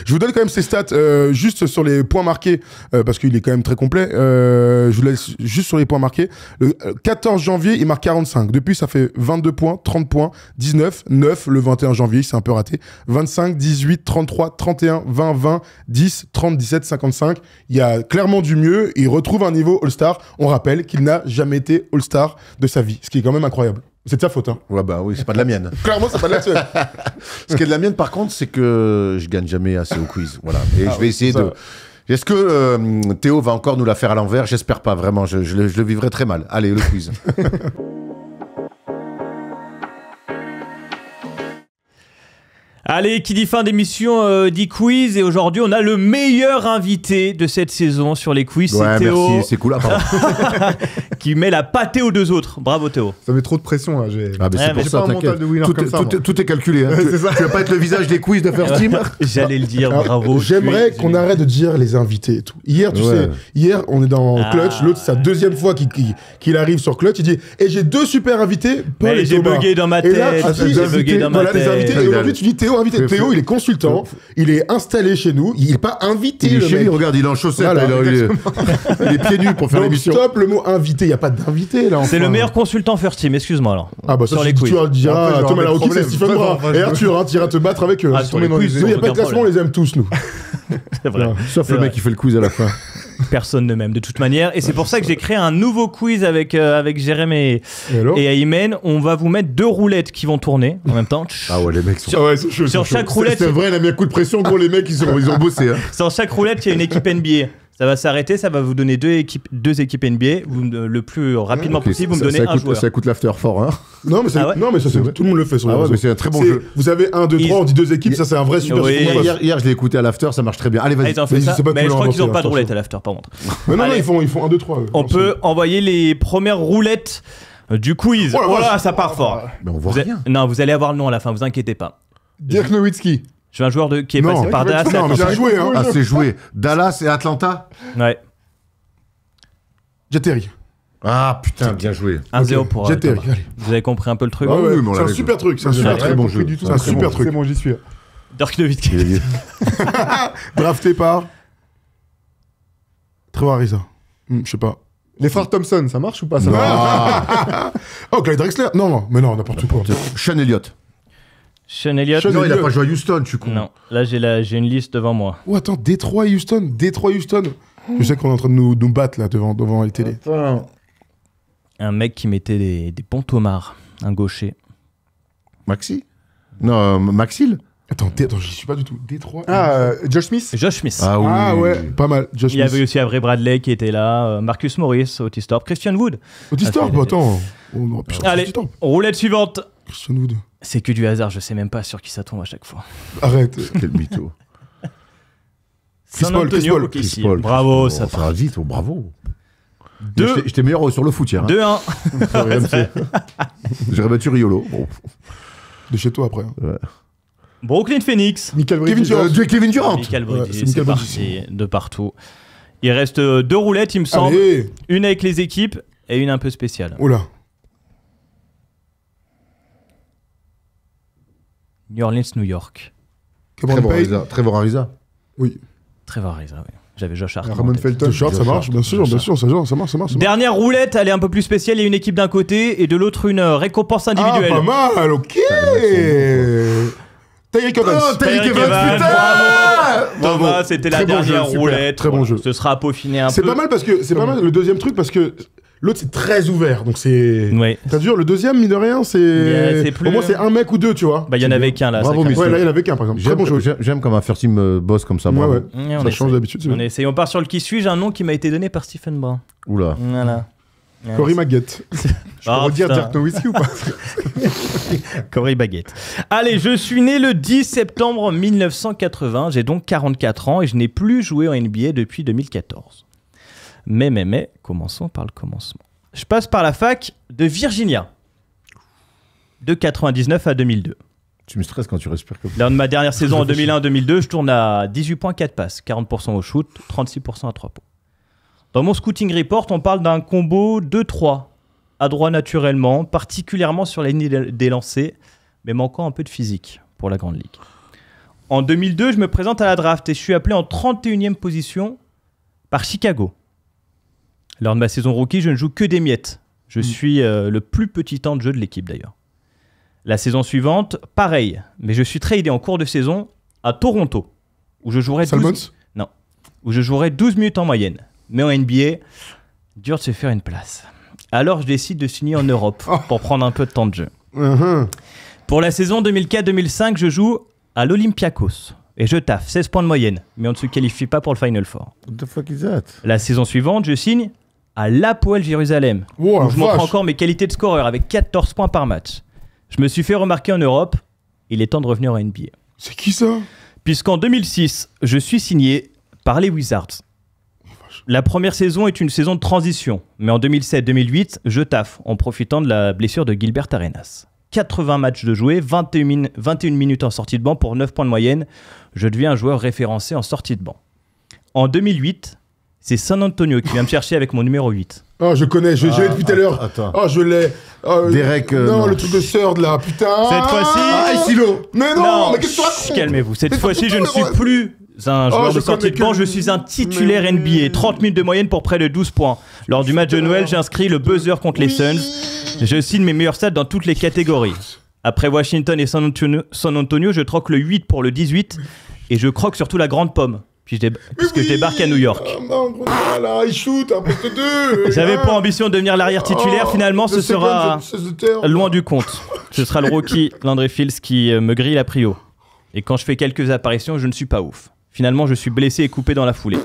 Je vous donne quand même ces stats juste sur les points marqués, parce qu'il est quand même très complet. Je vous laisse juste sur les points marqués. Le 14 janvier, il marque 45. Depuis, ça fait 22 points, 30 points, 19, 9 le 21 janvier. C'est un peu raté. 25, 18, 33, 31, 20, 20, 10, 30, 17, 55. Il y a clairement du mieux. Il retrouve un niveau All-Star. On rappelle qu'il n'a jamais été All-Star de sa vie, ce qui est quand même incroyable. C'est de sa faute, hein. Ouais, bah oui, c'est pas de la mienne. Clairement, c'est pas de la tienne. Ce qui est de la mienne, par contre, c'est que je gagne jamais assez au quiz. Voilà. Et je vais essayer de... Est-ce que Théo va encore nous la faire à l'envers? J'espère pas, vraiment. Je le vivrai très mal. Allez, le quiz. Allez, qui dit fin d'émission dit quiz. Et aujourd'hui, on a le meilleur invité de cette saison sur les quiz. Ouais, c'est Théo. merci, c'est cool. Qui met la pâtée aux deux autres. Bravo Théo. Ça met trop de pression là. Ah, mais c'est pour j'ai ça, pas un mental t'inquiète. de winner comme ça, moi. Tout est calculé. Hein. C'est ça. Tu vas pas être le visage des quiz de First Team. J'allais le dire, Alors, bravo. J'aimerais Tu es- qu'on arrête de dire les invités et tout. Hier, tu Ouais. sais, on est dans Ah. Clutch. L'autre, c'est sa deuxième fois qu'il arrive sur Clutch. Il dit et j'ai 2 super invités. Paul Mais et j'ai Thomas. bugué dans ma Et là, tête. tu dis, J'ai bugué dans ma voilà, des invités. tête. Et aujourd'hui, tu dis Théo invité. Théo, il est consultant. Il est installé chez nous. Il est pas invité. Il est le chez mec. lui, regarde, il est en chaussettes. Voilà, là, il est pieds nus pour faire Donc l'émission. stop le mot invité. Il y a pas d'invité là. C'est enfin. le meilleur consultant First Team, excuse-moi alors. Ah bah ça, sur les tu quiz. vas dire, Après, je vais Thomas avoir des Larocque, c'est problèmes. Stephen Brun. Enfin, Et Arthur, tu iras te battre avec eux. Ah, sur les Nous, quiz, il n'y a pas de aucun classement, on les aime tous, nous. C'est vrai. Sauf C'est le vrai. mec qui fait le quiz à la fin. Personne ne m'aime de toute manière. Et c'est pour ça que j'ai créé un nouveau quiz avec Jérémy Et alors et Aymen. On va vous mettre 2 roulettes qui vont tourner en même temps. Ah ouais, les mecs sont. Ah ouais, c'est chaud. Sur chaque roulette, C'est vrai, il a mis un coup de pression, gros, les mecs, ils ont bossé. Hein. sur chaque roulette, il y a une équipe NBA. Ça va s'arrêter, ça va vous donner deux équipes NBA. Le plus rapidement Ok, possible, vous me ça- donnez ça un coûte- joueur. Ça coûte l'after fort, hein. Non, mais, Ah ouais non, mais ça, tout le monde le fait sur les Ah ouais, réseaux. mais c'est un très bon C'est- jeu. Vous avez 1, 2, 3, on dit 2 équipes, ça c'est un vrai super Oui. super match. Hier, je l'ai écouté à l'after, ça marche très bien. Allez, Ah, vas-y. ils ont fait Mais ça. c'est pas Mais tout je le crois qu'ils inventé, n'ont pas de attention. roulette à l'after, par contre. Mais non, Allez. ils font 1, 2, 3. On peut envoyer les premières roulettes du quiz. Oh la Voilà, vache. ça part fort. Mais on voit Vous rien. Non, vous allez avoir le nom à la fin, vous inquiétez pas. Dirk Nowitzki. Je suis un joueur qui est Non, passé par Dallas. non, mais Atlantique. j'ai joué, hein. Ah, c'est joué. Dallas et Atlanta. Ouais. J'ai Terry. Ah, putain, bien joué. 1-0 pour J'ai Terry, Thomas. allez. Vous avez compris un peu le truc. Ah oui, mais on C'est un l'avait super truc, c'est un C'est super un très truc. bon Compris jeu. du tout, C'est un super truc. C'est bon, j'y suis. Dirk Nowitzki. Drafté par Trevor Ariza. Je sais pas. Les frères Thompson, ça marche ou pas ça Non. marche Oh, Clyde Drexler. Non, mais non, n'importe quoi. Sean Elliott. Sean Elliott. Sean Non, il a Elliott. pas joué à Houston, je suis con. Non, là j'ai une liste devant moi. Oh, attends, Détroit Houston. Je sais qu'on est en train de nous battre là devant les télés. Un mec qui mettait des bons tomards, un gaucher. Maxi Non, Maxil Attends, j'y suis pas du tout. Détroit. Josh Smith. Josh Smith. Ah oui. Ah ouais, pas mal. Josh Il y avait Smith. aussi Avery Bradley qui était là, Marcus Morris, Otis Thorpe, Christian Wood. Otis Ah, Thorpe, c'est- attends. Oh, non, putain, Allez, Otis Thorpe. roulette suivante. Christian Wood. C'est que du hasard, je sais même pas sur qui ça tombe à chaque fois. Arrête. Quel mytho. Chris San Paul, Chris Antonio, Paul. OKC. Chris Paul. Bravo, Oh, ça ça part. va vite, oh, bravo. Deux- J'étais meilleur sur le foot hier. Hein. 2-1. Sur RMC. J'aurais battu Riolo. Bon. De chez toi après. hein. Brooklyn Phoenix. Michael Kevin Bridges. Durant. Kevin Durant. Michael Ouais, Bridges, c'est c'est Michael parti de partout. Il reste 2 roulettes, il me semble. Allez. Une avec les équipes et une un peu spéciale. Oh là. New Orleans, New York. Cameron Trevor Payne. Ariza. Trevor Ariza. Oui. Trevor Ariza, oui. J'avais Josh Hart. en Ramon tête. Felton. The Short, ça marche, bien sûr, Josh ça marche. Dernière roulette, elle est un peu plus spéciale. Il y a une équipe d'un côté et de l'autre une récompense Ah, individuelle. pas mal, ok. Tyreek Evans. Oh, Tyreek Tyreek Evans, Evans, putain. Thomas, c'était la Très bon jeu, dernière super. roulette. Très bon jeu. Ce sera peaufiné un peu. C'est pas mal parce que c'est pas mal le deuxième truc parce que l'autre c'est très ouvert donc c'est. Ouais. T'as dur le deuxième mine de rien c'est. Yeah, c'est plus- Au moins c'est un mec ou deux tu vois. Bah, il y en avait qu'un là. Bravo, ça craint. monsieur. Ouais là il y en avait qu'un par exemple. Très J'aime bon jeu. j'aime comme un first team boss comme ça. Ouais, bravo. ouais. Ouais, on Ça essaye. change d'habitude. c'est On bien. essaye. On part sur le qui suis-je, un nom qui m'a été donné par Stephen Brun. Oula. Voilà. Cory Maggett. Je peux Ah, redire putain. Dirk Nowitzki ou pas Corey Baguette. Allez, je suis né le 10 septembre 1980. J'ai donc 44 ans et je n'ai plus joué en NBA depuis 2014. Mais, commençons par le commencement. Je passe par la fac de Virginia. De 99 à 2002. Tu me stresses quand tu respires comme ça. Lors de ma dernière saison en 2001-2002, je tourne à 18 points, 4 passes, 40% au shoot, 36% à 3 points. Dans mon scouting report, on parle d'un combo 2-3, adroit naturellement, particulièrement sur la ligne des lancers, mais manquant un peu de physique pour la grande ligue. En 2002, je me présente à la draft et je suis appelé en 31e position par Chicago. Lors de ma saison rookie, je ne joue que des miettes. Je suis le plus petit temps de jeu de l'équipe d'ailleurs. La saison suivante, pareil, mais je suis tradé en cours de saison à Toronto, où je jouerai 12 minutes en moyenne. Mais en NBA, dur de se faire une place. Alors je décide de signer en Europe pour prendre un peu de temps de jeu. Pour la saison 2004-2005, je joue à l'Olympiakos et je taffe 16 points de moyenne, mais on ne se qualifie pas pour le Final Four. What the fuck is that? La saison suivante, je signe à l'Hapoel Jérusalem, Wow, où je montre vache. encore mes qualités de scoreur avec 14 points par match. Je me suis fait remarquer en Europe, il est temps de revenir en NBA. C'est qui ça? Puisqu'en 2006, je suis signé par les Wizards. La première saison est une saison de transition, mais en 2007-2008, je taffe en profitant de la blessure de Gilbert Arenas. 80 matchs de joués, 21 minutes en sortie de banc pour 9 points de moyenne. Je deviens un joueur référencé en sortie de banc. En 2008, c'est San Antonio qui vient me chercher avec mon numéro 8. Oh, je connais, je l'ai depuis tout à l'heure. Attends. Oh, je l'ai. Derek, non, non. le truc de Third là, putain. Cette fois-ci- Ah, Silo. Mais non, mais qu'est-ce que tu chut, racontes? calmez-vous. Cette Mais fois-ci, je ne surtout, suis plus un joueur je de sortie connais de banc, que je lui. suis un titulaire Mais- NBA. 30 minutes de moyenne pour près de 12 points. Lors du match de Noël, j'ai inscrit le buzzer contre les Suns. Je signe mes meilleurs stats dans toutes les catégories. Après Washington et San Antonio, je troque le 8 pour le 18 et je croque surtout la grande pomme. Puisque je débarque à New York. Ah non, gros, là, il shoot, un poste 2. J'avais pas ambition de devenir l'arrière titulaire, finalement ce sera loin du compte. Ce sera le rookie Landry Fields qui me grille la prio. Et quand je fais quelques apparitions, je ne suis pas ouf. Finalement, je suis blessé et coupé dans la foulée.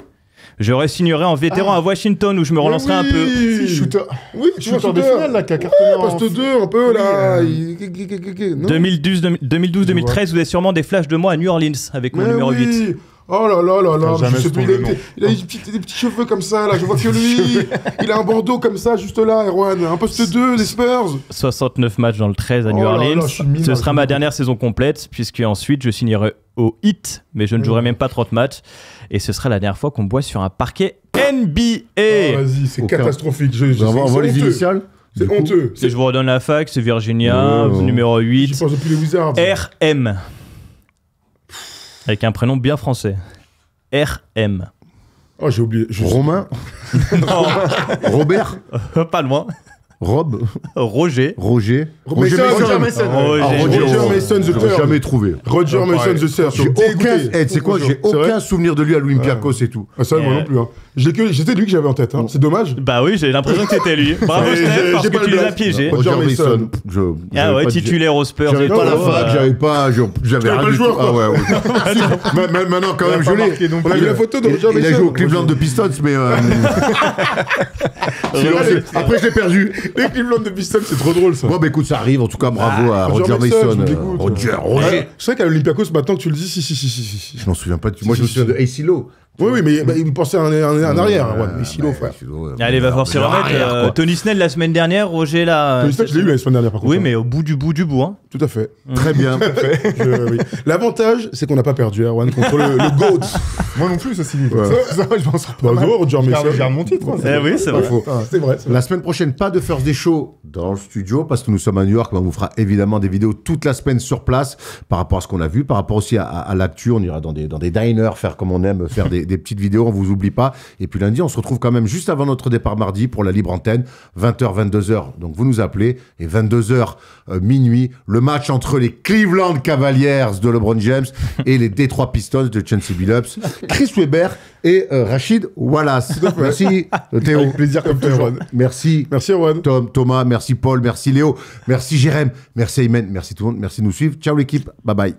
Je re-signerai en vétéran à Washington où je me relancerai un peu. Si, shooter. Oui, tu vois, Shooter de finale, là, qui a cartonné en... Poste 2, un peu, là. Non 2012-2013, vous avez sûrement des flashs de moi à New Orleans avec mon Mais numéro oui. 8. Oh là là là là, Jamais je sais ce plus, ton nom. il a des petits cheveux comme ça, là, je vois que lui, il a un bandeau comme ça, juste là, Erwan, un poste 2 des Spurs. 69 matchs dans le 13 à New Oh là Orleans. là, je suis minable, Ce sera ma je suis dernière saison complète, puisque ensuite je signerai au Heat, mais je ne jouerai même pas 30 matchs. Et ce sera la dernière fois qu'on me voit sur un parquet NBA. Oh, vas-y, c'est Aucun. catastrophique, On voit les c'est honteux. initiales. C'est Du coup, honteux. Si je vous redonne la fac, c'est Virginia, Ouais, numéro J'y 8, pense depuis les Wizards. RM. Avec un prénom bien français. RM. Oh, j'ai oublié. Romain, Non, Robert, pas loin. Rob, Roger. Roger. Roger Mason. Roger. Ah, Roger Mason, Mason, the j'aurais third. jamais trouvé. Roger Mason, the third. J'ai aucun, tu sais quoi, j'ai C'est vrai aucun souvenir de lui à l'Olympiakos et tout. Ah, ça, moi non plus. Hein. C'était lui que j'avais en tête. Hein. C'est dommage. Bah oui, j'ai l'impression que c'était lui. Bravo Mais Steph, parce j'ai que pas tu le les as blague. piégés. Roger Mason. Ah ouais, titulaire aux Spurs. J'avais et pas la tout. fac, j'avais pas pas rien le du tout. joueur, Ah ouais, ouais. Maintenant, quand même, je l'ai. On a vu la photo de Roger Il a Mason. joué au Cleveland de Pistons, mais. Sinon, après, je l'ai perdu. Les Cleveland de Pistons, c'est trop drôle ça. Bon, bah écoute, ça arrive. En tout cas, bravo à Roger Roger Mason, Mason. je me dégoûte. Roger. C'est vrai qu'à l'Olympiakos, maintenant que tu le dis, si. Je m'en souviens pas. Moi, je me souviens de Acilo. Oui, oui, mais il pensait à un arrière, Erwan. Silo, frère. Allez, va falloir se remettre. Tony Snell la semaine dernière, Roger là. Tony Snell, je l'ai eu la semaine dernière, par contre. Oui, mais au bout du bout, hein. Tout à fait. Très bien. Oui. L'avantage, c'est qu'on n'a pas perdu, Erwan, contre le GOAT. Moi non plus, ceci dit. Ouais. Ça, je m'en sors pas Bah, mal. Roger Mason. Je garde mon titre. hein. Eh oui, c'est vrai. C'est vrai. La semaine prochaine, pas de First Day Show dans le studio parce que nous sommes à New York. Mais on vous fera évidemment des vidéos toute la semaine sur place par rapport à ce qu'on a vu, par rapport aussi à l'actu. On ira dans des diners, faire comme on aime, faire des petites vidéos. On vous oublie pas. Et puis lundi, on se retrouve quand même juste avant notre départ mardi pour la libre antenne, 20h, 22h. Donc vous nous appelez et 22h, minuit, le match entre les Cleveland Cavaliers de LeBron James et les Detroit Pistons de Chauncey Billups, Chris Webber et Rachid Wallace. Merci Théo. Avec plaisir comme toujours. Merci Merci, Erwan. Thomas, merci Paul, merci Léo, merci Jérém, merci Aymen, merci tout le monde, merci de nous suivre. Ciao l'équipe, bye bye.